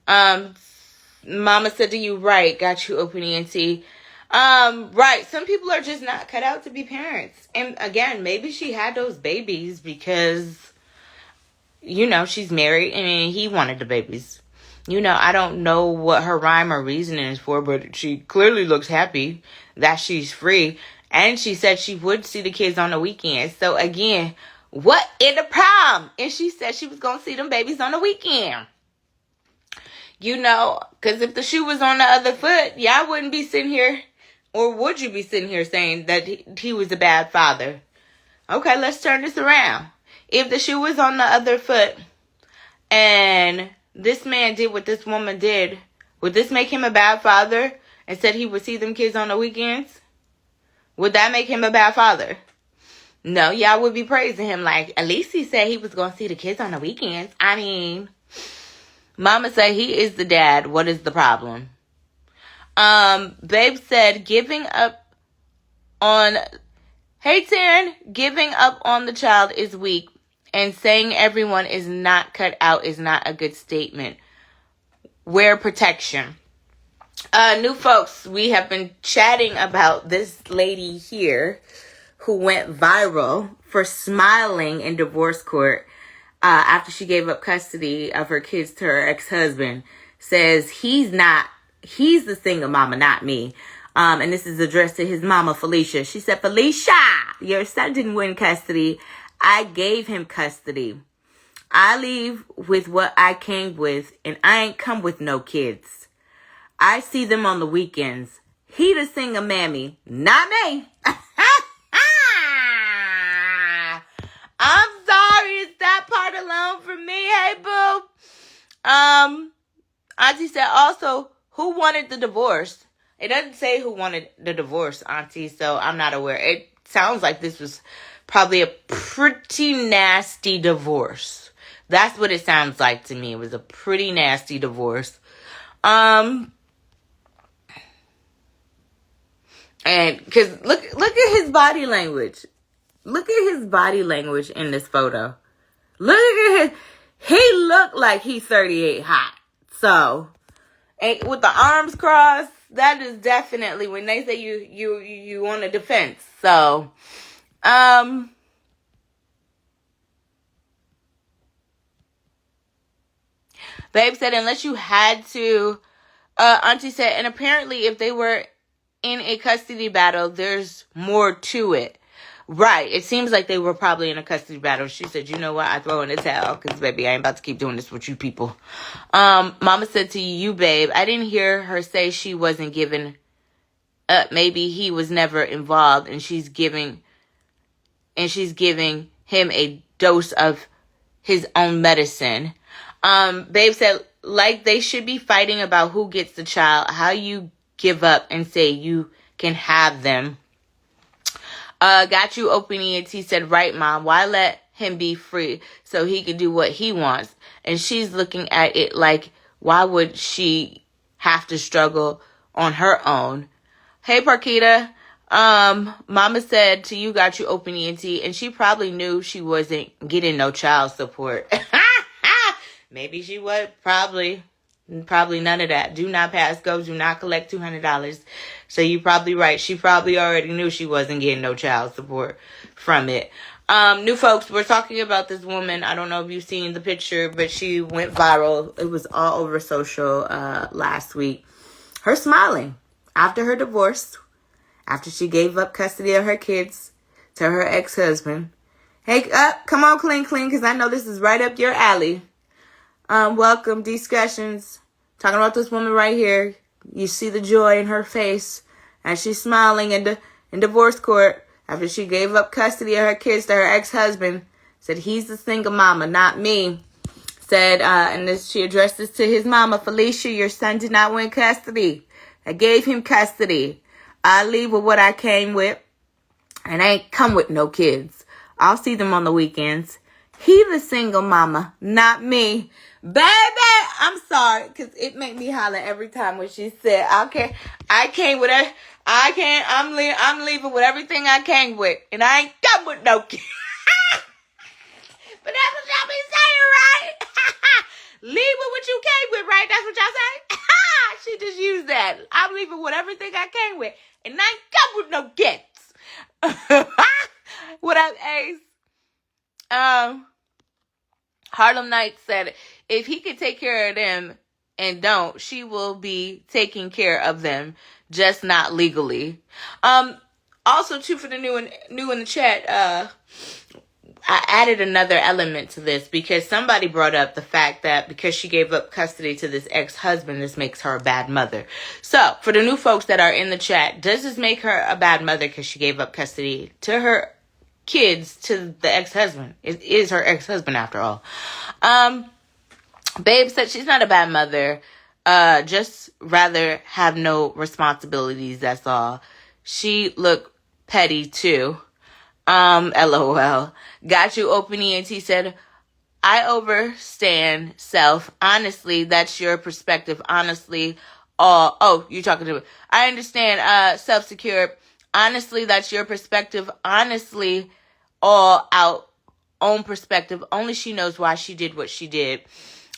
Mama said to you, right, got you open ENT. Right, some people are just not cut out to be parents. And again, maybe she had those babies because, she's married and he wanted the babies. I don't know what her rhyme or reasoning is for, but she clearly looks happy that she's free. And she said she would see the kids on the weekend. So again, what is the problem? And she said she was going to see them babies on the weekend. Because if the shoe was on the other foot, y'all wouldn't be sitting here. Or would you be sitting here saying that he was a bad father? Okay, let's turn this around. If the shoe was on the other foot and this man did what this woman did, would this make him a bad father and said he would see them kids on the weekends? Would that make him a bad father? No, y'all would be praising him like, at least he said he was going to see the kids on the weekends. I mean, Mama said he is the dad. What is the problem? Babe said giving up on the child is weak, and saying everyone is not cut out is not a good statement. Wear protection. New folks, we have been chatting about this lady here who went viral for smiling in divorce court after she gave up custody of her kids to her ex-husband. Says he's the single mama, not me. And this is addressed to his mama, Felicia. She said, Felicia, your son didn't win custody. I gave him custody. I leave with what I came with, and I ain't come with no kids. I see them on the weekends. He the single mammy, not me. I'm sorry, it's that part alone for me. Hey, boo. Auntie said also, who wanted the divorce? It doesn't say who wanted the divorce, Auntie, so I'm not aware. It sounds like this was probably a pretty nasty divorce. That's what it sounds like to me. It was a pretty nasty divorce. And because look at his body language. Look at his body language in this photo. Look at he looked like he's 38 hot. So, with the arms crossed, that is definitely when they say you on a defense. So, Babe said, unless you had to, Auntie said, and apparently if they were in a custody battle, there's more to it. Right. It seems like they were probably in a custody battle. She said, you know what? I throw in the towel because, baby, I ain't about to keep doing this with you people. Mama said to you, babe, I didn't hear her say she wasn't giving up. Maybe he was never involved and she's giving him a dose of his own medicine. Babe said, like they should be fighting about who gets the child. How you give up and say you can have them. Got you open ENT said, right, Mom, why let him be free so he can do what he wants? And she's looking at it like, why would she have to struggle on her own? Hey, Parkita. Mama said to you, got you open ENT, and she probably knew she wasn't getting no child support. Maybe she would. Probably none of that. Do not pass go. Do not collect $200. So you're probably right. She probably already knew she wasn't getting no child support from it. New folks, we're talking about this woman. I don't know if you've seen the picture, but she went viral. It was all over social last week. Her smiling after her divorce, after she gave up custody of her kids to her ex-husband. Hey, come on, clean, because I know this is right up your alley. Welcome, discussions. Talking about this woman right here. You see the joy in her face as she's smiling in divorce court after she gave up custody of her kids to her ex-husband. Said he's the single mama, not me. Said, and this, she addressed this to his mama, Felicia, your son did not win custody. I gave him custody. I leave with what I came with, and I ain't come with no kids. I'll see them on the weekends. He the single mama, not me. Baby, I'm sorry, because it made me holler every time when she said, I'm leaving with everything I came with, and I ain't come with no kids. But that's what y'all be saying, right? Leave with what you came with, right? That's what y'all say? She just used that. I'm leaving with everything I came with, and I ain't come with no kids. What up, Ace? Harlem Knight said, if he could take care of them and don't, she will be taking care of them, just not legally. Also, too, for the new in the chat, I added another element to this because somebody brought up the fact that because she gave up custody to this ex-husband, this makes her a bad mother. So, for the new folks that are in the chat, does this make her a bad mother because she gave up custody to her kids to the ex-husband? It is her ex-husband after all. Babe said she's not a bad mother. Just rather have no responsibilities, that's all. She looked petty too. LOL. Got you open ENT said, I overstand self. Honestly, that's your perspective. Honestly, you're talking to me. I understand, self-secure. Honestly, that's your perspective. Honestly, all out own perspective. Only she knows why she did what she did.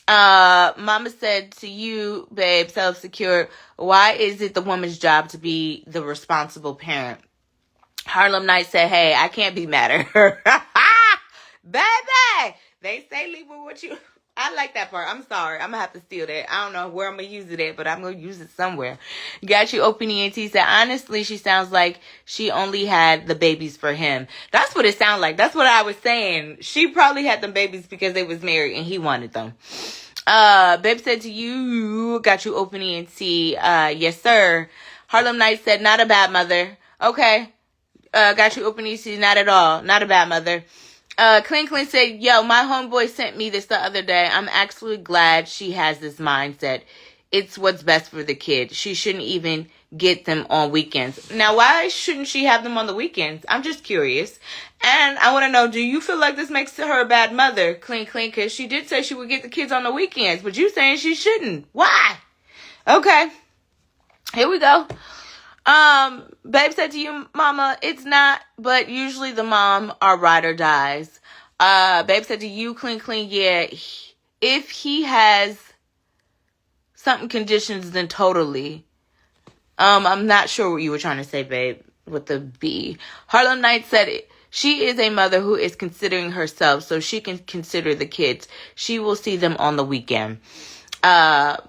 Mama said to you, babe, self-secure, why is it the woman's job to be the responsible parent? Harlem Knight said, hey, I can't be mad at her. Baby, they say leave with what you... I like that part. I'm sorry. I'm going to have to steal that. I don't know where I'm going to use it at, but I'm going to use it somewhere. Got you open ENT said, honestly, she sounds like she only had the babies for him. That's what it sounded like. That's what I was saying. She probably had them babies because they was married and he wanted them. Babe said to you, got you open ENT. Yes, sir. Harlem Knight said, not a bad mother. Okay. Got you open ENT. Not at all. Not a bad mother. Clean said, yo, my homeboy sent me this the other day. I'm actually glad she has this mindset. It's what's best for the kid. She shouldn't even get them on weekends. Now, why shouldn't she have them on the weekends? I'm just curious. And I want to know, do you feel like this makes her a bad mother? Clean, because she did say she would get the kids on the weekends, but you saying she shouldn't. Why? Okay. Here we go. Babe said to you, mama, it's not, but usually the mom are ride or dies. Babe said to you, clean, yeah, if he has something conditions, then totally. I'm not sure what you were trying to say, babe, with the B. Harlem Knight said it. She is a mother who is considering herself, so she can consider the kids. She will see them on the weekend. Mama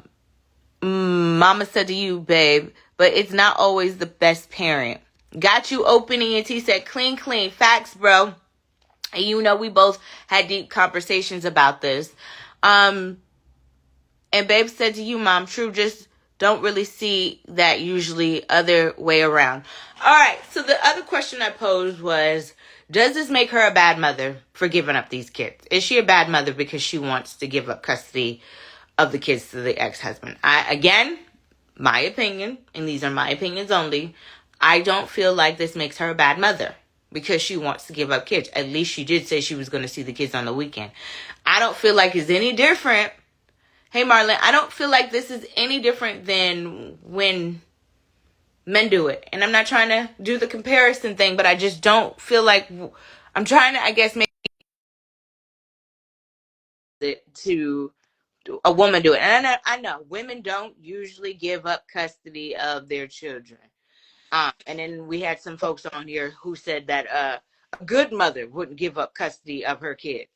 said to you, babe, but it's not always the best parent. Got you opening, and he said, clean, clean. Facts, bro. And you know, we both had deep conversations about this. And Babe said to you, Mom, true, just don't really see that usually other way around. All right, so the other question I posed was, does this make her a bad mother for giving up these kids? Is she a bad mother because she wants to give up custody of the kids to the ex-husband? Again, my opinion, and these are my opinions only, I don't feel like this makes her a bad mother because she wants to give up kids. At least she did say she was going to see the kids on the weekend. I don't feel like it's any different. Hey, Marlon, I don't feel like this is any different than when men do it. And I'm not trying to do the comparison thing, but I just don't feel like I'm trying to, I guess, make it to a woman do it. And I know women don't usually give up custody of their children. And then we had some folks on here who said that a good mother wouldn't give up custody of her kids.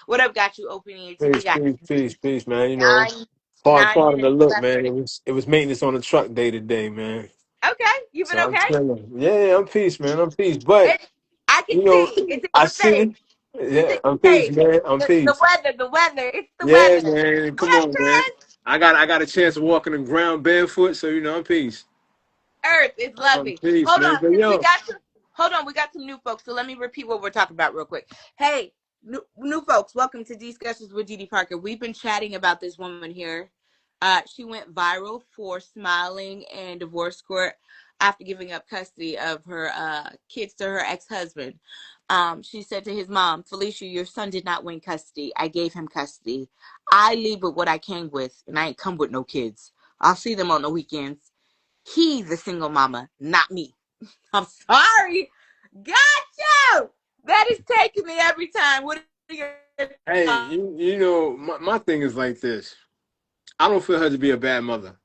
What up, got you opening it? We Peace, got peace, peace, peace, man. You know, nine hard nine part of the minutes look, left. man. It was maintenance on the truck day to day, man. Okay, you So been I'm okay? chilling. Yeah, I'm peace, man. I'm peace. But I can you know, see. It's in I your face. see. It's Yeah, in I'm your peace, face. man. I'm The peace. weather, the weather. It's the Yeah, weather. man. What Come up, on, man. Chris? I got a chance of walking the ground barefoot, so you know I'm peace. Earth is I'm lovely. peace, Hold man. on, But because we yo, got some. Hold on, we got some new folks. So let me repeat what we're talking about real quick. Hey, new folks, welcome to Discussions with Didi Parker. We've been chatting about this woman here. She went viral for smiling in divorce court after giving up custody of her kids to her ex-husband. She said to his mom, Felicia, your son did not win custody. I gave him custody. I leave with what I came with, and I ain't come with no kids. I'll see them on the weekends. He's a single mama, not me. I'm sorry. Got you. That is taking me every time. What are your hey, thoughts? you know, my thing is like this. I don't feel her to be a bad mother.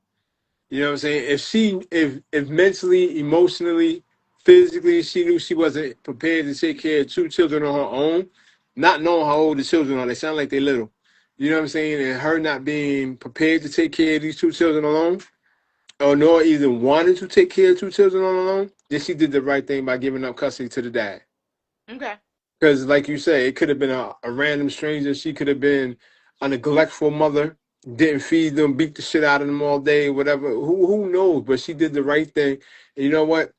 You know what I'm saying? If mentally, emotionally, physically, she knew she wasn't prepared to take care of two children on her own, not knowing how old the children are, they sound like they're little. You know what I'm saying? And her not being prepared to take care of these two children alone, or nor even wanting to take care of two children on her own, then she did the right thing by giving up custody to the dad. Okay. Because, like you say, it could have been a random stranger. She could have been a neglectful mother, didn't feed them, beat the shit out of them all day, whatever. Who knows? But she did the right thing. And you know what?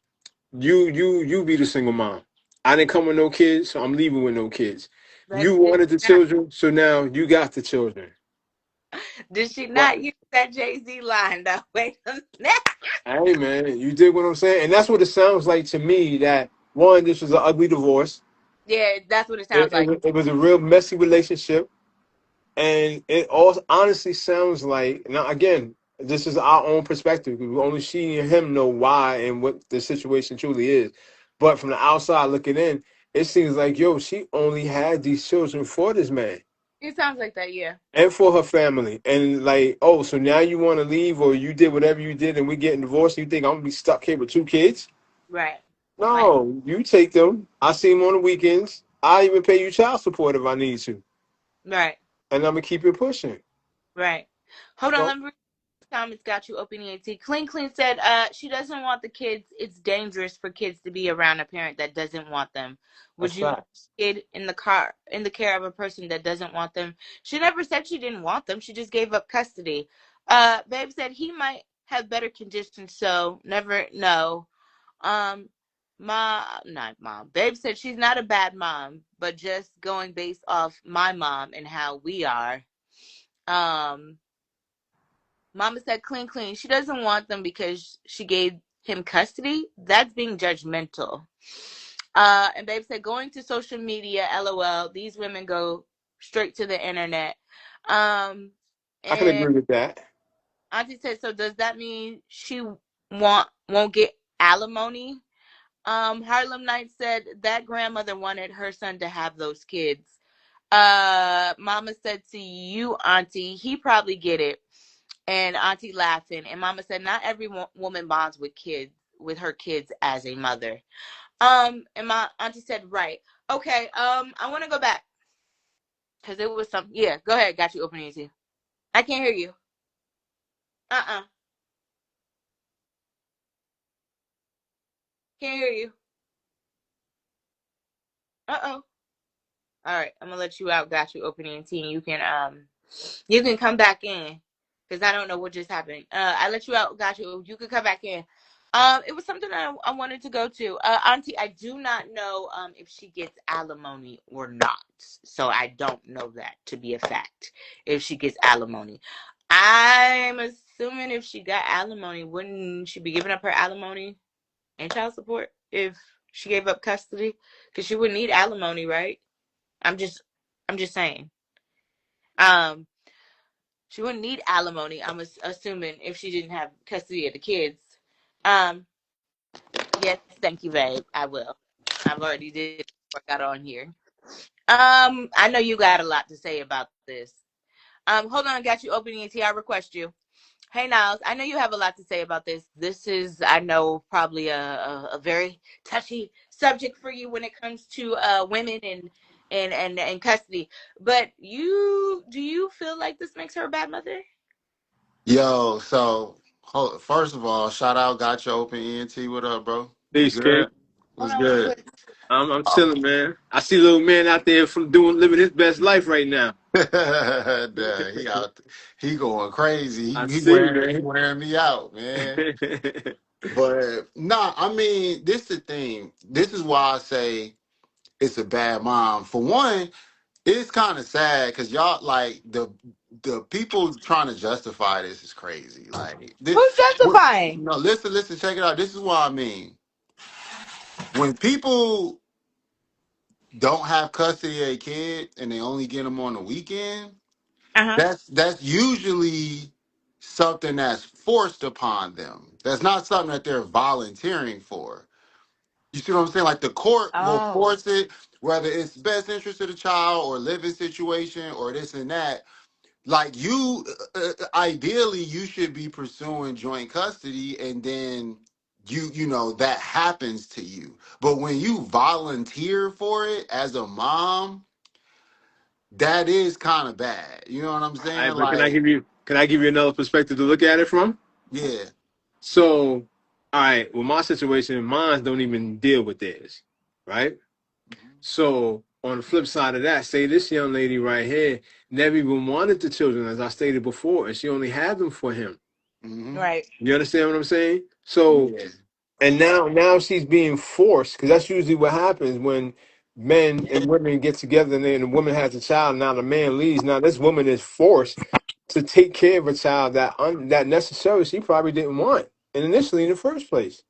You be the single mom. I didn't come with no kids, so I'm leaving with no kids. But You wanted the children, so now you got the children. did she But not use that Jay-Z line though? Wait a minute. hey, man, you did what I'm saying, and that's what it sounds like to me. That one, this was an ugly divorce. Yeah, that's what it It, sounds it, like. was- it was a real messy relationship. And it all honestly sounds like, now again, this is our own perspective because only she and him know why and what the situation truly is. But from the outside looking in, it seems like, yo, she only had these children for this man It sounds like that, yeah. and for her family. And like, oh, so now you want to leave or you did whatever you did and we getting divorced. And you think I'm going to be stuck here with two kids? Right. Right. No, you take them. I see them on the weekends. I even pay you child support if I need to. Right. And I'm going to keep it pushing. Right. Hold on, So let me Thomas got you opening AT. Clean Clean said she doesn't want the kids. It's dangerous for kids to be around a parent that doesn't want them. Would that's you leave facts. a kid in the care of a person that doesn't want them? She never said she didn't want them. She just gave up custody. Babe said he might have better conditions, so never know. Um not mom. Babe said she's not a bad mom, but just going based off my mom and how we are. Um Mama said clean, clean. She doesn't want them because she gave him custody. That's being judgmental. And Babe said going to social media, LOL. These women go straight to the internet. Um, I can and agree with that. Auntie said, so does that mean she won't get alimony? Harlem Knight said that grandmother wanted her son to have those kids. Mama said to you, Auntie, he probably get it. And Auntie laughing. And Mama said, not every woman bonds with her kids as a mother. And my auntie said, right. Okay. I want to go back because it was some. Yeah, go ahead. Got you opening Auntie. I can't hear you. Uh. Can't hear you. Uh-oh. All right, I'm gonna let you out. Got you, opening team. You can come back in because I don't know what just happened. I let you out. Got you. You can come back in. It was something I wanted to go to. Auntie, I do not know if she gets alimony or not. So I don't know that to be a fact. If she gets alimony, I'm assuming if she got alimony, wouldn't she be giving up her alimony and child support if she gave up custody? Because she wouldn't need alimony, right? I'm just I'm just saying. Um, she wouldn't need alimony. I'm assuming if she didn't have custody of the kids. Um, yes, thank you, babe. I will. I've already did before I got on here. I know you got a lot to say about this. Hold on, got you opening it. I request you. Hey, Niles, I know you have a lot to say about this. This is, I know, probably a very touchy subject for you when it comes to women and custody. But do you feel like this makes her a bad mother? Yo, so first of all, shout out, got your open ENT. What up, bro? What's Peace, King. good? Hold What's on, real good? quick. I'm chilling, man. I see little man out there from living his best life right now. Duh, he going crazy. I He see, he man. wearing me out, man. But nah, I mean, this the thing. This is why I say it's a bad mom. For one, it's kind of sad because y'all like the people trying to justify this is crazy. Like this, Who's justifying? no, listen, check it out. This is what I mean. When people don't have custody of a kid and they only get them on the weekend, Uh huh. that's usually something that's forced upon them. That's not something that they're volunteering for. You see what I'm saying? Like the court will Oh. force it, whether it's best interest of the child or living situation or this and that. Like ideally, you should be pursuing joint custody, and then you know that happens to you. But when you volunteer for it as a mom, that is kind of bad. You know what I'm All right, saying? but Like, can I give you another perspective to look at it from? yeah. So, all right, with my situation, mines don't even deal with theirs, right? So, on the flip side of that, say this young lady right here never even wanted the children, as I stated before, and she only had them for him. Mm-hmm. Right. You understand what I'm saying? So, Yeah. and now she's being forced because that's usually what happens when men and women get together and then the woman has a child. Now the man leaves. Now this woman is forced to take care of a child that necessarily she probably didn't want, and initially in the first place.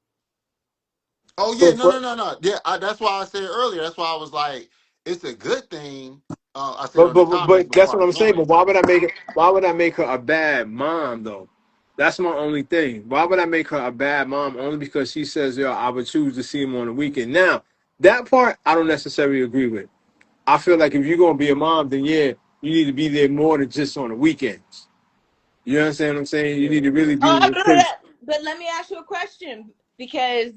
Oh yeah, So, no. Yeah, that's why I said earlier. That's why I was like, it's a good thing. I said but on the but comments but that's before what I I'm saying. But joined. why would I make it? Why would I make her a bad mom though? That's my only thing. Why would I make her a bad mom? Only because she says, "Yo, I would choose to see him on the weekend." Now, that part I don't necessarily agree with. I feel like if you're gonna be a mom, then yeah, you need to be there more than just on the weekends. You understand what I'm saying? You need to really be Oh, with your kids. but let me ask you a question because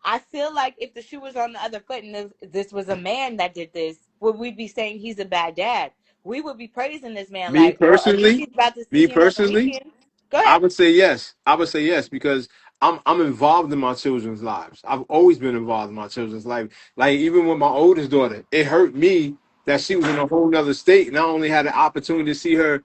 I feel like if the shoe was on the other foot and this was a man that did this, would we be saying he's a bad dad? We would be praising this man Me like, well, at least personally, he's about to me see him on the personally, weekend. Go I ahead. would say yes. I would say yes because I'm involved in my children's lives. I've always been involved in my children's life. Like even with my oldest daughter, it hurt me that she was in a whole nother state and I only had the opportunity to see her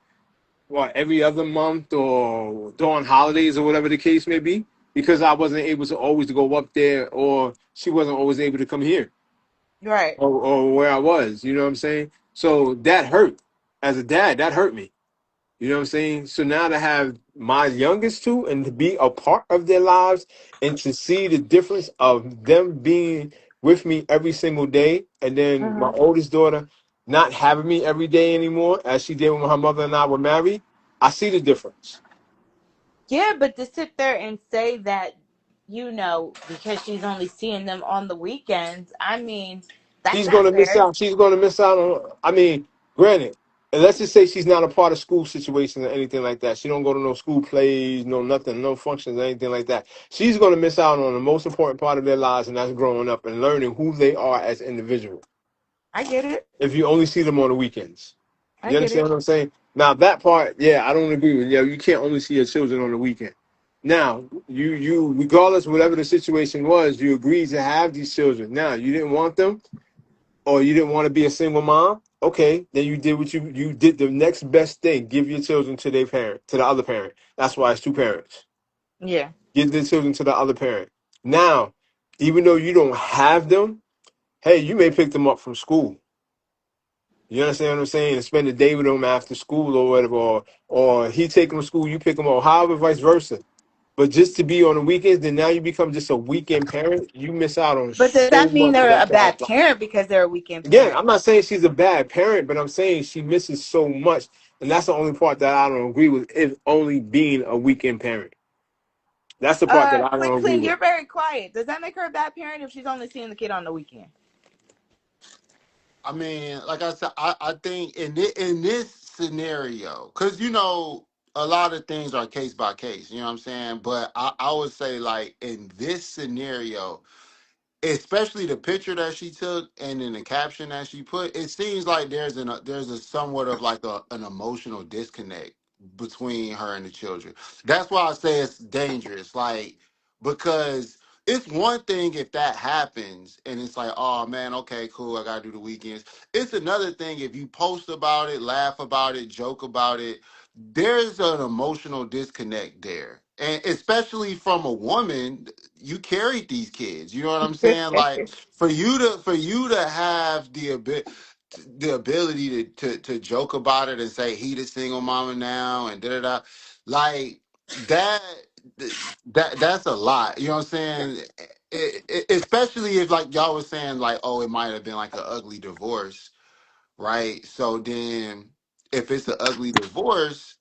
every other month or during holidays or whatever the case may be, because I wasn't able to always go up there or she wasn't always able to come here Right. or where I was. You know what I'm saying? So that hurt. As a dad, that hurt me. You know what I'm saying? So now to have my youngest two and to be a part of their lives and to see the difference of them being with me every single day, and then my Hmm. oldest daughter not having me every day anymore, as she did when her mother and I were married, I see the difference. Yeah, but to sit there and say that, because she's only seeing them on the weekends, I mean, that's She's not going to miss fair. out. She's going to miss out on. I mean, granted, and let's just say she's not a part of school situations or anything like that. She don't go to no school plays, no nothing, no functions or anything like that. She's going to miss out on the most important part of their lives, and that's growing up and learning who they are as individuals. I get it. If you only see them on the weekends, I you get understand it. what I'm saying? Now that part, yeah, I don't agree with you. You can't only see your children on the weekend. Now, you regardless of whatever the situation was, you agreed to have these children. Now, you didn't want them, or you didn't want to be a single mom. Okay, then you did what you did the next best thing: give your children to their parent, to the other parent. That's why it's two parents. Yeah. Give the children to the other parent. Now, even though you don't have them, hey, you may pick them up from school. You understand what I'm saying? And spend the day with them after school or whatever, or he take them to school, you pick them up, however, vice versa. But just to be on the weekends, then now you become just a weekend parent. You miss out on But does so that mean much of they're a that bad child's life. parent because they're a weekend Again, parent? I'm not saying she's a bad parent, but I'm saying she misses so much, and that's the only part that I don't agree with. Is only being a weekend parent. That's the part that I don't agree Clean, with. you're very quiet. Does that make her a bad parent if she's only seeing the kid on the weekend? I mean, like I said, I think in this scenario, because a lot of things are case by case. You know what I'm saying? But I would say like in this scenario, especially the picture that she took and in the caption that she put, it seems like there's a somewhat of like an emotional disconnect between her and the children. That's why I say it's dangerous, like because it's one thing if that happens and it's like, oh man, okay, cool, I gotta do the weekends. It's another thing if you post about it, laugh about it, joke about it. There's an emotional disconnect there, and especially from a woman, you carried these kids. You know what I'm saying? Like for you to have the ability to joke about it and say he the single mama now and da da da, like that that's a lot. You know what I'm saying? Especially if like y'all was saying like, oh, it might have been like an ugly divorce, right? So then if it's an ugly divorce,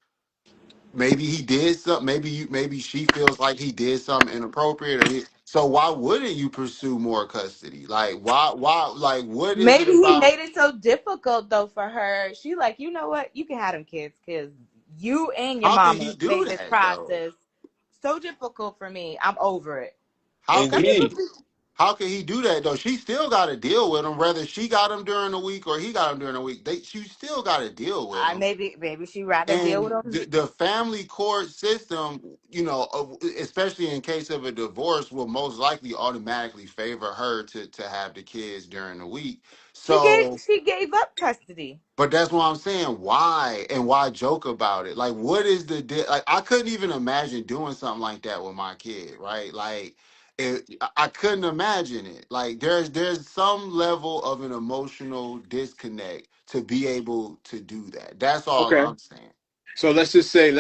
maybe he did something. Maybe she feels like he did something inappropriate, or so why wouldn't you pursue more custody? Like why like what is it Maybe he about? made it so difficult though for her. She like, you know what? You can have them kids because you and your How can he mama do made this that though? process so difficult for me. I'm over it. How can he Indeed. how can he do that though? She still got to deal with him, whether she got him during the week or he got him during the week. She still got to deal with I him. maybe she rather deal with And him. the family court system, especially in case of a divorce, will most likely automatically favor her to have the kids during the week. So, She gave up custody. but that's what I'm saying. Why and why joke about it? Like, what is like? I couldn't even imagine doing something like that with my kid, right? Like, I couldn't imagine it. Like, there's some level of an emotional disconnect to be able to do that. That's all Okay. I'm saying. So let's just say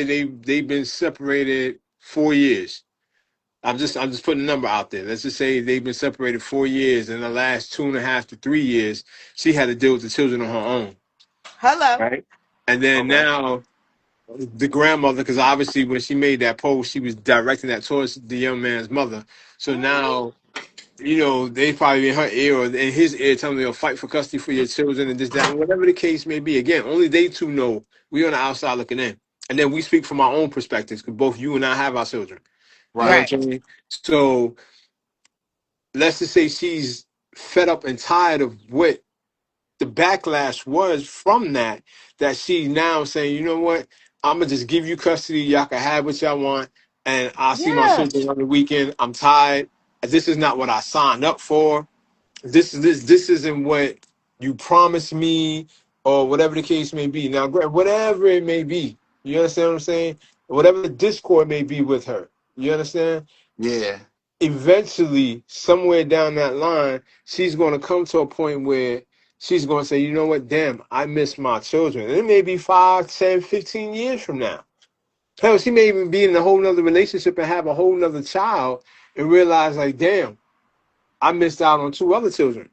they've been separated 4 years. I'm just putting a number out there. Let's just say they've been separated 4 years. In the last 2.5 to 3 years, she had to deal with the children on her own, Hello. right? And then Okay. now the grandmother, because obviously when she made that post, she was directing that towards the young man's mother. So Hmm. now, they probably in her ear or in his ear telling me, "You'll fight for custody for your children and this, that, and whatever the case may be." Again, only they two know. We on the outside looking in. And then we speak from our own perspectives because both you and I have our children. You know Right. what Right. I'm saying? So let's just say she's fed up and tired of what the backlash was from that she's now saying, you know what, I'm gonna just give you custody, y'all can have what y'all want, and I'll see my Yeah. children on the weekend. I'm tired. This is not what I signed up for. This isn't what you promised me, or whatever the case may be. Now, whatever it may be, you understand what I'm saying? Whatever the discord may be with her, you understand? Yeah. Eventually, somewhere down that line, she's going to come to a point where she's going to say, you know what, damn, I miss my children. And it may be 5, 10, 15 years from now. Hell, she may even be in a whole nother relationship and have a whole nother child and realize, like, damn, I missed out on two other children.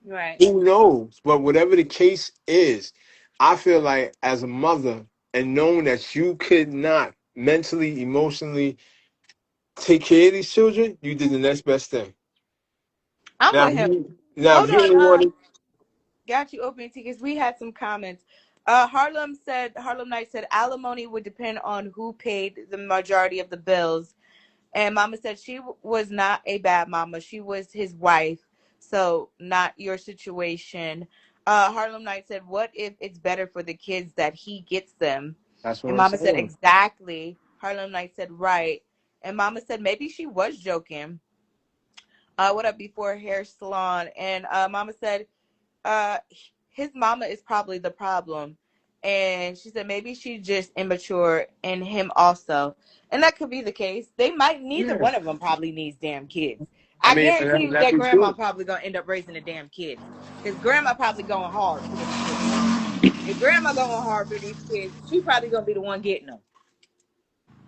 Right. Who knows? But whatever the case is, I feel like as a mother and knowing that you could not mentally, emotionally take care of these children, you did the next best thing. I'm Now, with him. if Hold you on. only wanted, Got you opening tickets. We had some comments. Harlem Knight said alimony would depend on who paid the majority of the bills. And Mama said she was not a bad mama. She was his wife. So not your situation. Harlem Knight said, what if it's better for the kids that he gets them? that's what And I'm Mama said, saying. exactly. Harlem Night said, right. And Mama said, maybe she was joking. What up before hair salon? And Mama said, uh, his mama is probably the problem. And she said maybe she's just immature and him also. And that could be the case. They might, neither Yeah. one of them probably needs damn kids. I I mean, guarantee you that's that for grandma sure. probably gonna end up raising the damn kids. Because grandma probably going hard for them kids. If grandma going hard for these kids, she probably gonna be the one getting them.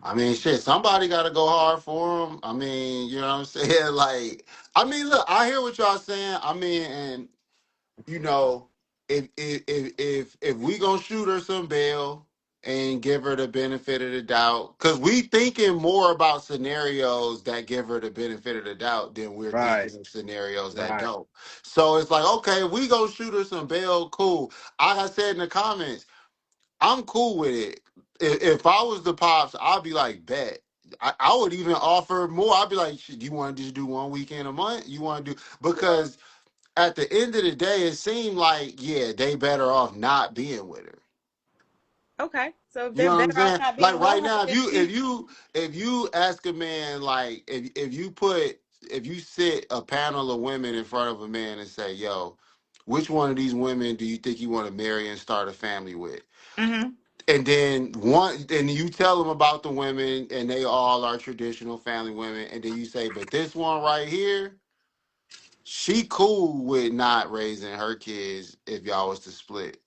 I mean, shit, somebody got to go hard for them. I mean, you know what I'm saying? Like, I mean, look, I hear what y'all saying. I mean, and you know, if we gonna shoot her some bail and give her the benefit of the doubt, because we thinking more about scenarios that give her the benefit of the doubt than we're Right, thinking of scenarios that right. don't. So it's like, okay, we gonna shoot her some bail, cool. Like I said in the comments, I'm cool with it. If I was the pops, I'd be like, bet. I would even offer more. I'd be like, "Shit, you want to just do one weekend a month? You want to do because at the end of the day, it seemed like yeah, they better off not being with her. Okay. So if You they're know what I'm better off saying? not being Like with right her, now, then she if you ask a man like if you sit a panel of women in front of a man and say, yo, which one of these women do you think you want to marry and start a family with? mm-hmm. And then you tell them about the women and they all are traditional family women, and then you say, but this one right here, she cool with not raising her kids if y'all was to split.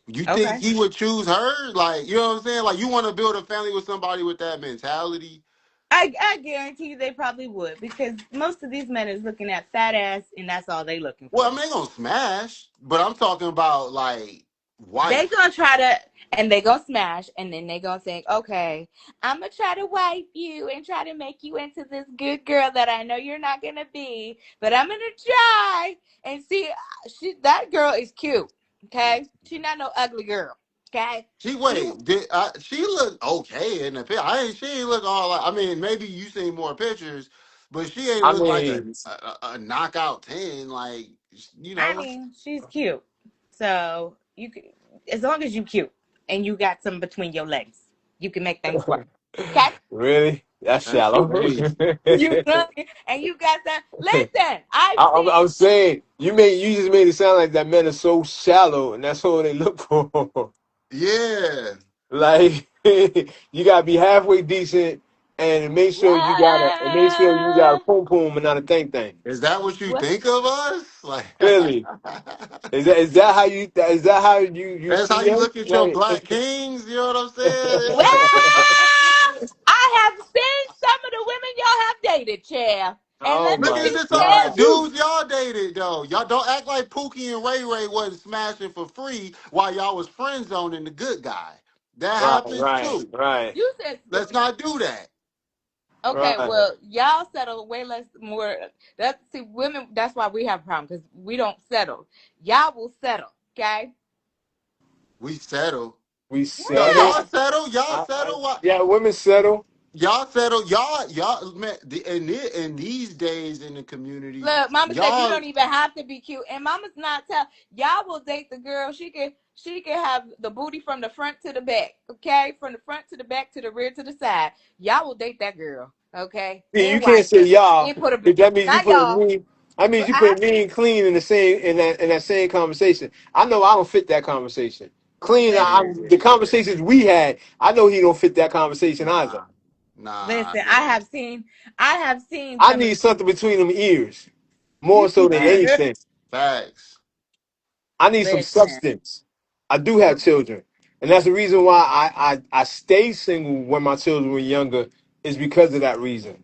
You think Okay. he would choose her? Like, you know what I'm saying? Like, you want to build a family with somebody with that mentality? I guarantee you they probably would because most of these men is looking at fat ass and that's all they looking Well, I for. mean, they gonna smash, but I'm talking about like They wife. gonna try to and they gonna smash and then they gonna think, okay, I'm gonna try to wipe you and try to make you into this good girl that I know you're not gonna be, but I'm gonna try and see. That girl is cute, okay? She not no ugly girl, okay? She She wait, she look okay in the picture? She ain't look all like. I mean, maybe you seen more pictures, but she ain't I look like mean, a knockout 10. Like you I know, mean, she's cute. So you can, as long as you cute and you got some between your legs, you can make things work. Okay? really? That's that's shallow. crazy. You know, and you got that. Listen, I've I'm seen. saying you just made it sound like that men are so shallow, and that's all they look for. Yeah. Like you gotta be halfway decent, and make sure you got a Yeah. poom poom and not a thing thing. Is that what you What? think of us? Like Clearly, is that how you that's how see you us? look at your Like, black kings? You know what I'm Well, saying? I have seen some of the women y'all have dated, Chair. And oh let me Look my at just this some of the tell god. you, dudes y'all dated though. Y'all don't act like Pookie and Ray Ray wasn't smashing for free while y'all was friend zoning the good guy. That Right, happens right, too. right, you said Let's not do that. okay, right. well, y'all settle way less more. That's see, women. That's why we have a problem because we don't settle. Y'all will settle, okay? We settle. We No, settle. y'all settle. Y'all settle. What? Yeah, women settle. Y'all settle. Y'all. Man, in these days in the community, Look, Mama said you y'all. don't even have to be cute, and Mama's not tell y'all will date the girl. She can have the booty from the front to the back, okay, from the front to the back to the rear to the side. Y'all will date that girl, okay, See, you and can't wife say her, y'all, and put a because that means you not put y'all. me. That means But you I put me and clean in the same in that same conversation. I know I don't fit that conversation. Clean, the listen, conversations we had, I know he don't fit that conversation either. Nah, nah. listen. I have seen I some of need something between them ears, more so than Facts. the. anything. Facts. I need some Listen, substance. I do have children, and that's the reason why I stayed single when my children were younger. Is because of that reason.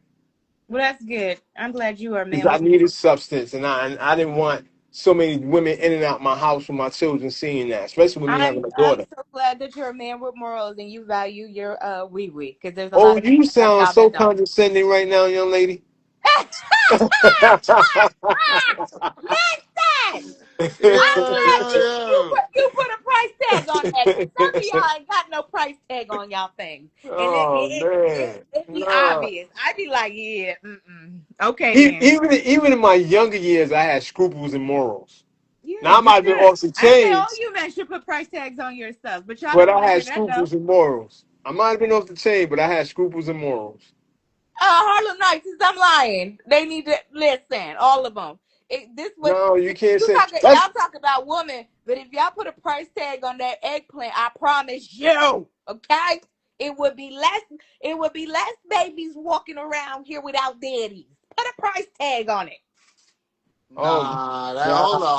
well, that's good. I'm glad you are a Because man I with more. needed substance, and I didn't want so many women in and out my house with my children seeing that, especially with me having a I'm daughter. so glad that you're a man with morals and you value your wee wee because there's a lot Oh, of you men like sound y'all so that don't. condescending right now, young lady. Listen, I'm Yo, glad yo, you yo. you put a price tag on that because some of y'all ain't got no price tag on y'all things, and it Oh it, it, man, it be no. obvious. I be like, yeah, okay then. Even in my younger years, I had scruples and morals. Yeah, Now I you might have been should. off the I say all chains, you men should put price tags on your stuff, but y'all but don't I want to had hear that though. scruples and morals. I might have been off the chain, but I had scruples and morals. Harlem Nights, I'm lying. They need to listen, all of them. This what No, you can't you say talking. that's Y'all talk about women, but if y'all put a price tag on that eggplant, I promise you, okay, it would be less. It would be less babies walking around here without daddies. Put a price tag on it, oh Nah, that nah.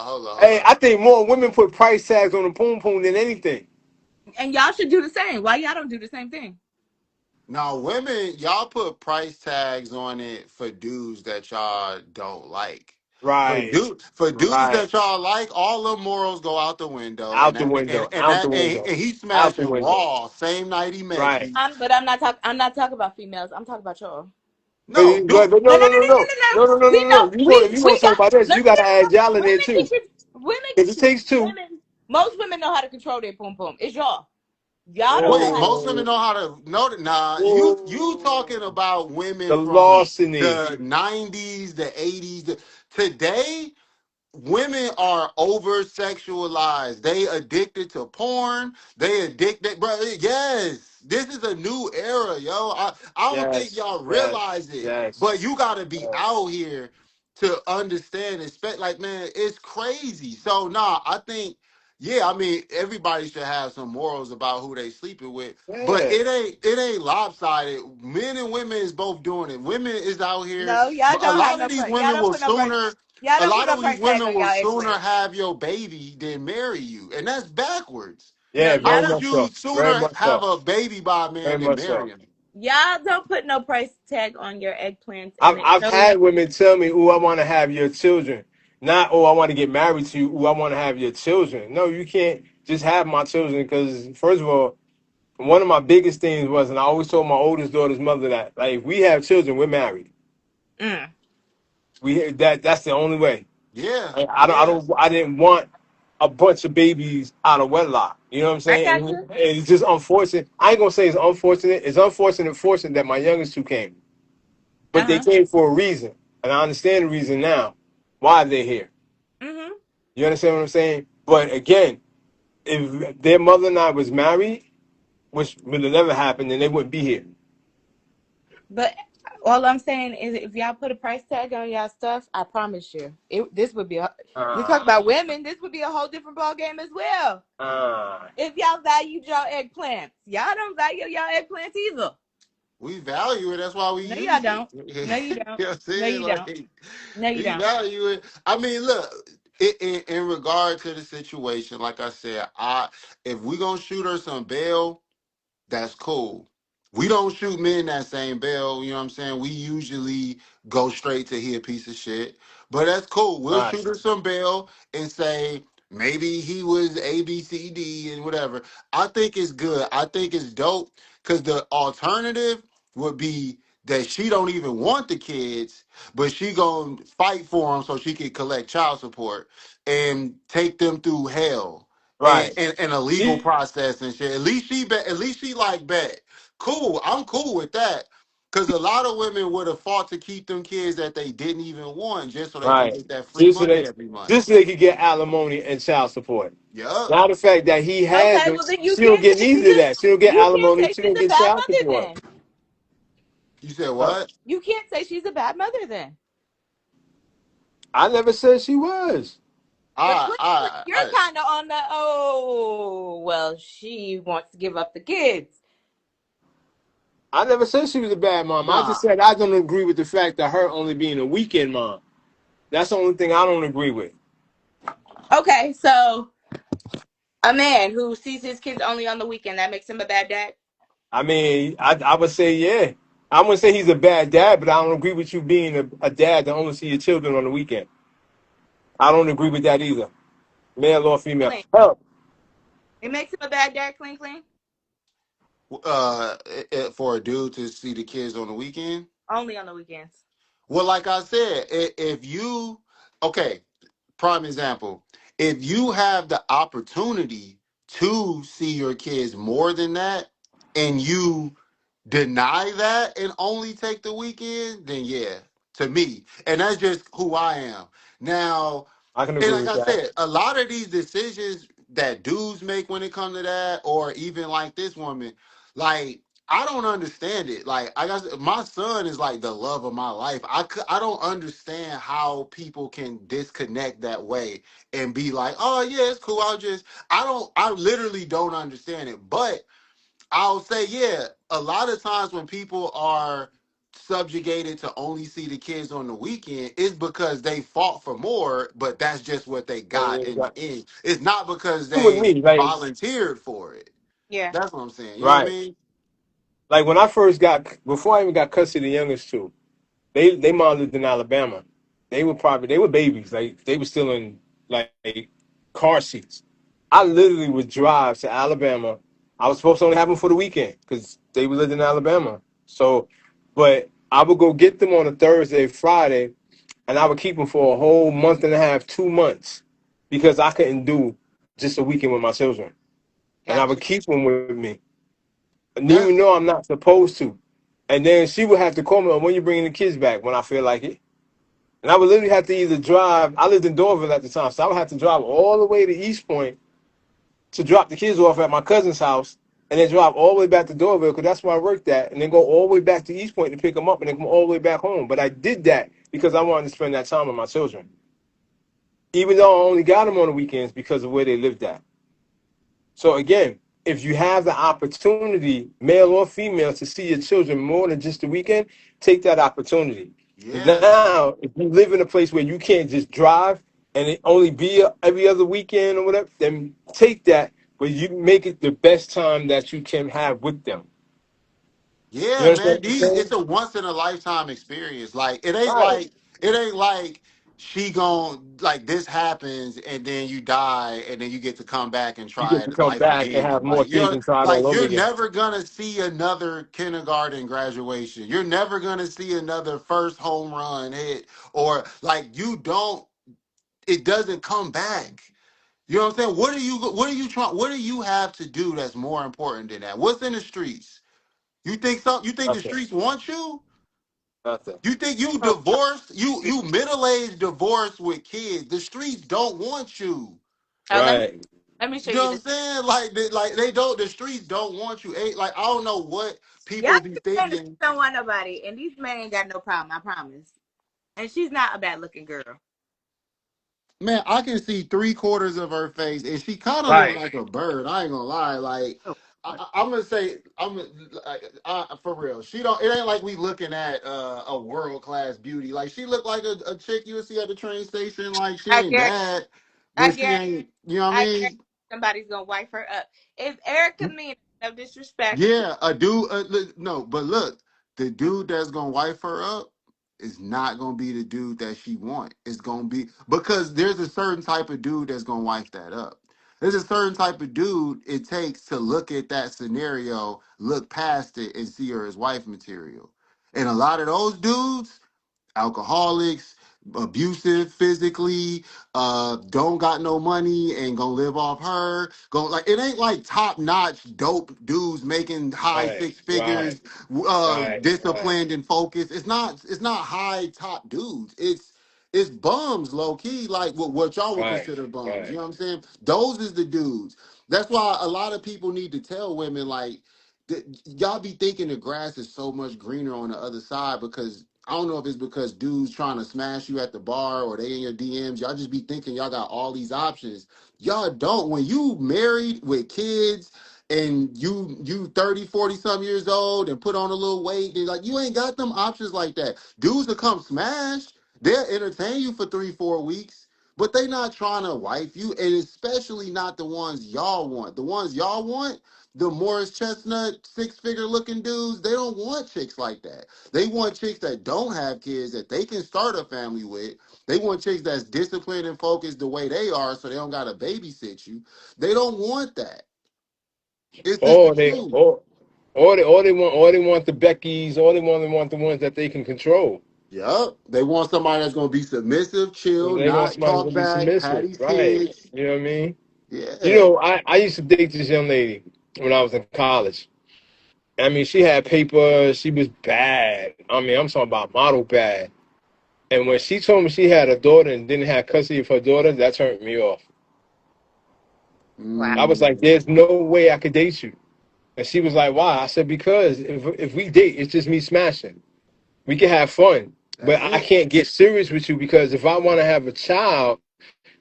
hold Hey, on. I think more women put price tags on the poom poom than anything. and y'all should do the same. Why y'all don't do the same thing? Now, women, y'all put price tags on it for dudes that y'all don't like. Right, For dudes right. that y'all like, all the morals go out the window, Out the window, out the window, and he out the smashing window. raw same night he met Right. you. But I'm not talking. I'm not talking about females. I'm talking about y'all. But, No, dude, but No, no, no, no, no, no, no, no, no, no, no. no, no, no, We no, know no. If you want to talk about this, let you me got to tell you add something. y'all in there too. If it takes two. Most women know how to control their boom boom. It's y'all. Y'all don't know wait, how to. most women Oh, know how to know that. Nah, you talking oh, about the women from larceny. the 90s, the 80s. Today, women are over sexualized. They addicted to porn. They addicted, bro. Yes, this is a new era, yo. I don't think Yes, y'all yes, realize it, yes, but you got to be yes. out here to understand. Expect like, man, it's crazy. So nah, I think. Yeah, I mean everybody should have some morals about who they sleeping with, but Yeah. it ain't lopsided. Men and women is both doing it. Women is out here. No, y'all A don't have lot of no these price. Y'all women don't will put no price. sooner Y'all a don't put lot no of these price tag women on will y'all sooner eggplant. have your baby than marry you, and that's backwards. No, Yeah, y'all How very don't. would much you so. Very sooner much have so. a baby by a Very man than much marry so. him? Y'all don't put no price tag on your eggplants, and I've it I've shows. had women tell me, "Oh, I want to have your children." Not, "Oh, I want to get married to you." "Oh, I want to have your children." No, you can't just have my children because first of all, one of my biggest things was, and I always told my oldest daughter's mother that, like, if we have children, we're married. Mm, That's the only way. Yeah, I yeah. don't I didn't want a bunch of babies out of wedlock. You know what I'm I saying? got And you. it's just unfortunate. I ain't gonna say it's unfortunate. It's unfortunate, fortunate that my youngest two came, Uh but they huh. came for a reason, and I understand the reason now why they're here. Mhm. You understand what I'm saying? But again, if their mother and I was married, which would have never happened, then they wouldn't be here. But all I'm saying is, if y'all put a price tag on y'all stuff, I promise you, this would be. We talk Uh, about women. This would be a whole different ball game as well. uh, If y'all valued y'all eggplants, y'all don't value y'all eggplants either. We value it. That's why we No, y'all use it. don't. you No, you know don't. what I'm No, saying? you don't. Like, No, you we don't. value it. I mean, look, in regard to the situation, like I said, if we gonna shoot her some bail, that's cool. We don't shoot men that same bail, you know what I'm saying? We usually go straight to he a piece of shit. But that's cool. We'll right, shoot her some bail and say maybe he was A, B, C, D, and whatever. I think it's good. I think it's dope because the alternative would be that she don't even want the kids, but she gonna fight for them so she can collect child support and take them through hell and, right. and a legal She, process and shit. At least she like bet. Cool. I'm cool with that. Cause a lot of women would have fought to keep them kids that they didn't even want just so they can right. get that free Just so money they, every month. just so they could get alimony and child support. Yup. Now the fact that he has Okay, them, well then you she don't can't get say she's neither of a that. She don't get you can't alimony. say She she's don't a get bad child mother support. then. You said Huh? what? You can't say she's a bad mother then. I never said she was. But I clearly I you're I kind of on the she wants to give up the kids. I never said she was a bad mom. I nah. just said I don't agree with the fact that her only being a weekend mom. That's the only thing I don't agree with. Okay, so a man who sees his kids only on the weekend, that makes him a bad dad. I mean, I would say yeah. I wouldn't say he's a bad dad, but I don't agree with you being a dad that only see your children on the weekend. I don't agree with that either, male or female. Clean. Hell, It makes him a bad dad, clean, clean. For a dude to see the kids on the weekend. Only on the weekends. Well, like I said, if you okay, prime example, if you have the opportunity to see your kids more than that and you deny that and only take the weekend, then yeah, to me. And that's just who I am. Now, I can and agree like with I that. said, a lot of these decisions that dudes make when it comes to that, or even like this woman, Like, I don't understand it. Like, I got my son is like the love of my life. I don't understand how people can disconnect that way and be like, oh yeah, it's cool. I literally don't understand it. But I'll say, yeah, a lot of times when people are subjugated to only see the kids on the weekend, it's because they fought for more, but that's just what they got in the end. It's not because With they me, like volunteered for it. Yeah. That's what I'm saying. You know what I right, mean? like when I first got before I even got custody of the youngest two, they mom lived in Alabama. They were babies, like they were still in like car seats. I literally would drive to Alabama. I was supposed to only have them for the weekend because they lived in Alabama. So, but I would go get them on a Thursday, Friday, and I would keep them for a whole month and a half, 2 months, because I couldn't do just a weekend with my children, and I Gotcha. would keep them with me, and even That's though I'm not supposed to. And then she would have to call me, when you bringing the kids back, when I feel like it. And I would literally have to either drive. I lived in Dorville at the time, so I would have to drive all the way to East Point to drop the kids off at my cousin's house, and then drive all the way back to Dorville because that's where I worked at, and then go all the way back to East Point to pick them up, and then come all the way back home. But I did that because I wanted to spend that time with my children, even though I only got them on the weekends because of where they lived at. So again, if you have the opportunity, male or female, to see your children more than just the weekend, take that opportunity. yeah. Now, if you live in a place where you can't just drive and it only be every other weekend or whatever, then take that, but you make it the best time that you can have with them. You Yeah, understand man. what I'm These saying? it's a once in a lifetime experience. Like Right. it ain't like she gon' like this happens and then you die and then you get to come back and You try get to it come life back and again. have more Like kids you're and try it all like over you're again. never gonna see another kindergarten graduation. You're never gonna see another first home run hit or like you don't it doesn't come back. You know what I'm saying? What do you have to do that's more important than that? What's in the streets? You think the Nothing. streets want you? Nothing. You think you Oh, divorced? You middle aged divorced with kids. The streets don't want you. let me Right. show You know you what I'm this. saying? Like they don't. The streets don't want you. Like I don't know what Y'all people be keep saying the thinking. streets don't want nobody, and these men ain't got no problem. I promise. And she's not a bad looking girl. Man, I can see three quarters of her face, and she kind of look Right. like a bird. I ain't gonna lie. Like Oh, I'm gonna say, for real. She don't. It ain't like we looking at a world class beauty. Like she look like a chick you would see at the train station. Like she I ain't guarantee. bad, I but she guarantee. ain't. You know what I I guarantee mean? somebody's gonna wipe her up. If Erica mean no disrespect, Yeah, a dude. No, but look, the dude that's gonna wife her up is not gonna be the dude that she want. It's gonna be because there's a certain type of dude that's gonna wife that up. There's a certain type of dude it takes to look at that scenario, look past it, and see her as wife material. And a lot of those dudes alcoholics, abusive physically, don't got no money and gonna live off her. Go like it ain't like top notch dope dudes making high Right. six Right. figures, Right. Right. disciplined and focused. It's not high top dudes. It's bums, low key, like what y'all would Right. consider bums. You Right. know what I'm saying? Those is the dudes. That's why a lot of people need to tell women like y'all be thinking the grass is so much greener on the other side because I don't know if it's because dudes trying to smash you at the bar or they in your DMs. Y'all just be thinking y'all got all these options. Y'all don't. When you married with kids and you 30, 40 some years old and put on a little weight, they like you ain't got them options like that. Dudes that come smash, they'll entertain you for 3, 4 weeks. But they not trying to wife you, and especially not the ones y'all want. The ones y'all want, the Morris Chestnut, six-figure looking dudes, they don't want chicks like that. They want chicks that don't have kids that they can start a family with. They want chicks that's disciplined and focused the way they are so they don't got to babysit you. They don't want that. It's just the Or they truth. or they want the Beckys, or they want the ones that they can control. Yup. They want somebody that's going to be submissive, chill, They want not somebody who's talk gonna be back, have submissive, these right? kids. You know what I mean? You Yeah. know, I used to date this young lady when I was in college. I mean, she had paper. She was bad. I mean, I'm talking about model bad. And when she told me she had a daughter and didn't have custody of her daughter, that turned me off. wow. I was like, Mm. "There's no way I could date you." And she was like, why? I said, because if we date, it's just me smashing. We can have fun. But That's I it. can't get serious with you because if I want to have a child,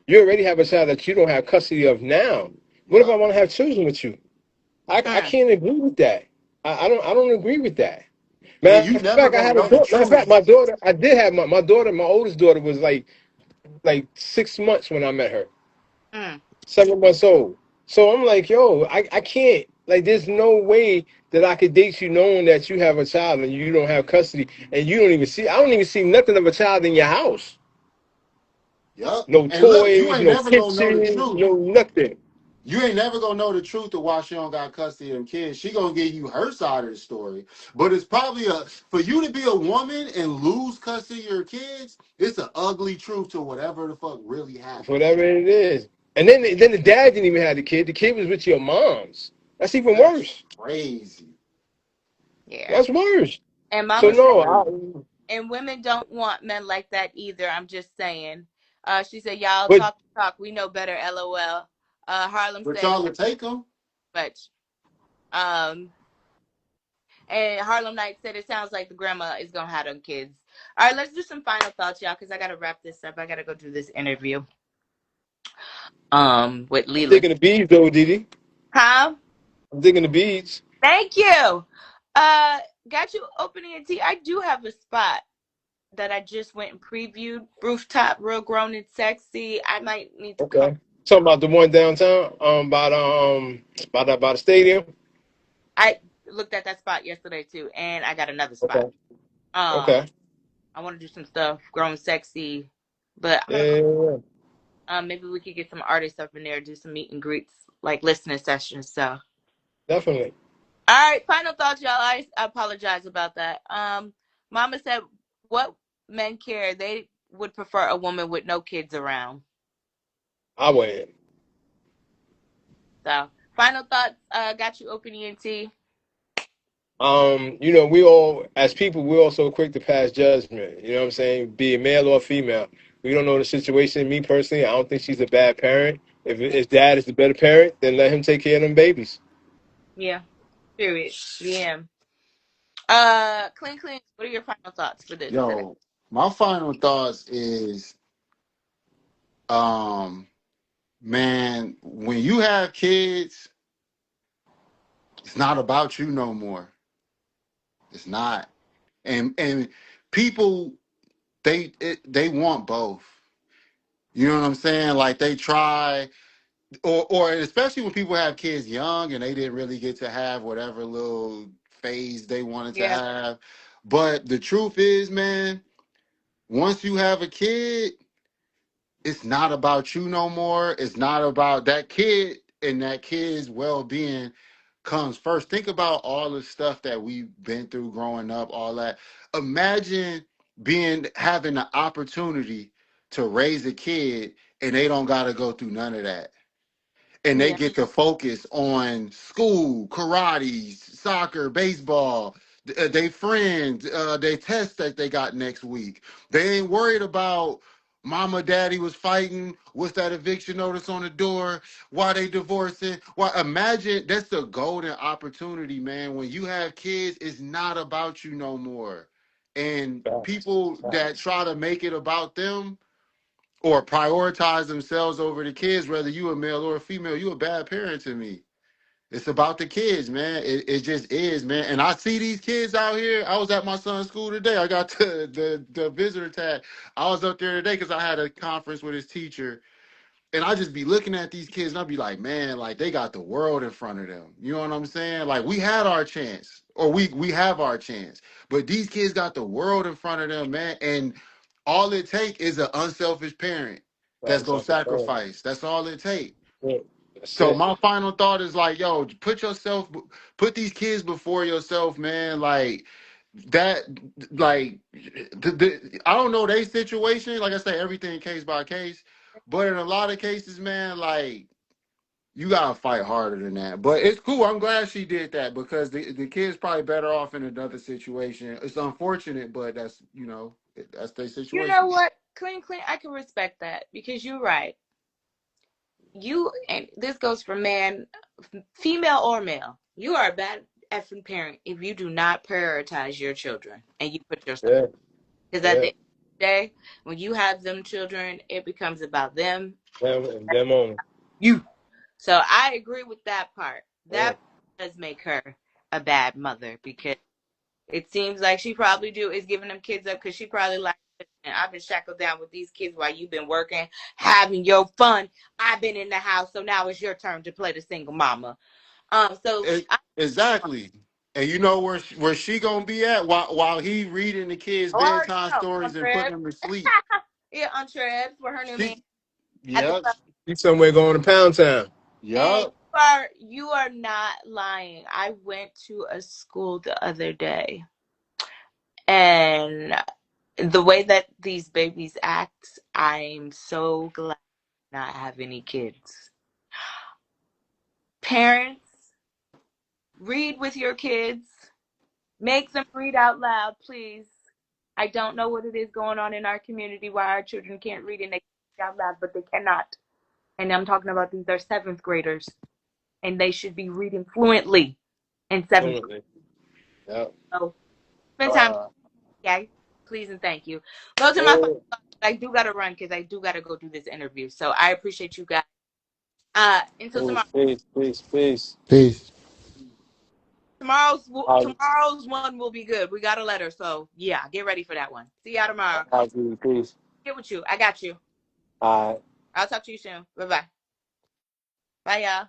you already have a child that you don't have custody of now. What if I Yup. want to have children with you? I Mm. can't agree with that. I don't agree with that. And Matter you of never fact, I gonna had a know the daughter. Matter of fact, my truth. daughter. I did have my daughter. My oldest daughter was like 6 months when I met her. Mm. 7 months old. So I'm like, yo, I can't. Like, there's no way that I could date you knowing that you have a child and you don't have custody and you don't even see. I don't even see nothing of a child in your house. Yup. No And look, you toys, ain't no never gonna know the kitchen, truth. no nothing. You ain't never gonna know the truth of why she don't got custody of them kids. She gonna give you her side of the story. But it's probably a for you to be a woman and lose custody of your kids, it's an ugly truth to whatever the fuck really happened. Whatever it is. And then the dad didn't even have the kid. The kid was with your mom's. That's even That's worse. crazy. Yeah. That's worse. And So Mama That's said, no, crazy. and women don't want men like that either. I'm just saying. She said, y'all but talk. We know better. LOL. Harlem But said, y'all will take them. much. Um, and Harlem Knight said, it sounds like the grandma is gonna have them kids. All right, let's do some final thoughts, y'all, because I gotta wrap this up. I gotta go do this interview. With I'm Leland. digging the beads though, Didi. Huh? I'm digging the beads. Thank you. Uh, got you opening a tea. I do have a spot that I just went and previewed. Rooftop, real grown and sexy. I might need to come. Okay. Talking about the one downtown, by the stadium. I looked at that spot yesterday too, and I got another spot. Okay. Um, Okay. I want to do some stuff, grown sexy, but I'm gonna call. Yeah, Maybe we could get some artists up in there, do some meet and greets, like listening sessions. So, definitely. all right, final thoughts, y'all. I apologize about that. Mama said, "What men care? They would prefer a woman with no kids around." I went. So, final thoughts. Got you open ENT. We all, as people, we're also quick to pass judgment. You know what I'm saying? Be it male or female. We don't know the situation. Me personally, I don't think she's a bad parent. If dad is the better parent, then let him take care of them babies. Yeah. Period. Yeah. Clean. What are your final thoughts for this today? Yo, my final thoughts is man, when you have kids, it's not about you no more. It's not. And people they want both. You know what I'm saying? Like they try or especially when people have kids young and they didn't really get to have whatever little phase they wanted to Yeah. have. But the truth is, man, once you have a kid, it's not about you no more. It's not about that kid and that kid's well-being comes first. Think about all the stuff that we've been through growing up, all that. Imagine having the opportunity to raise a kid and they don't got to go through none of that and they Yeah. get to focus on school, karate, soccer, baseball, they friends, they tests that they got next week. They ain't worried about mama, daddy was fighting. What's that eviction notice on the door? Why they divorcing? Why? Imagine that's the golden opportunity, man. When you have kids, it's not about you no more. And Facts. people that Facts. try to make it about them or prioritize themselves over the kids, whether you a male or a female, you a bad parent to me. It's about the kids, man. It just is, man. And I see these kids out here. I was at my son's school today. I got the visitor tag. I was up there today because I had a conference with his teacher. And I just be looking at these kids and I'd be like, man, like they got the world in front of them. You know what I'm saying? Like we had our chance, or we have our chance. But these kids got the world in front of them, man. And all it take is an unselfish parent that's gonna Unselfish parent. sacrifice. That's all it take. Yeah, that's So it. my final thought is like, yo, put these kids before yourself, man. Like that, like I don't know their situation. Like I say, everything case by case. But in a lot of cases, man, like you gotta fight harder than that. But it's cool. I'm glad she did that because the kid's probably better off in another situation. It's unfortunate, but that's their You know situation. what? Clean. I can respect that because you're right. You and this goes for man, female or male. You are a bad effing parent if you do not prioritize your children and you put yourself. Yeah, Because at yeah. the end of the day, when you have them children, it becomes about them, Them only. you. So I agree with that part. Yeah. That does make her a bad mother because it seems like she probably is giving them kids up because she probably like, and I've been shackled down with these kids while you've been working, having your fun. I've been in the house, so now it's your turn to play the single mama. So Exactly. And you know where she gonna be at while he reading the kids I already bedtime know. stories On and putting Trev. them to sleep. Yeah, on Trev, where her new man She, at the yep, club. He's somewhere going to Pound Town. And yep. you are not lying. I went to a school the other day, and the way that these babies act, I'm so glad I not have any kids. Parents, read with your kids. Make them read out loud, please. I don't know what it is going on in our community why our children can't read and they can't read out loud, but they cannot. And I'm talking about these are seventh graders, and they should be reading fluently in seventh grade. Definitely. Yeah. So spend time, guys. Please and thank you. Those are my final thoughts. I do gotta run because I do gotta go do this interview. So I appreciate you guys. Until tomorrow. Peace. Peace. Tomorrow's one will be good. We got a letter, so yeah, get ready for that one. See y'all tomorrow. Peace. Get with you. I got you. All right. I'll talk to you soon. Bye bye. Bye y'all.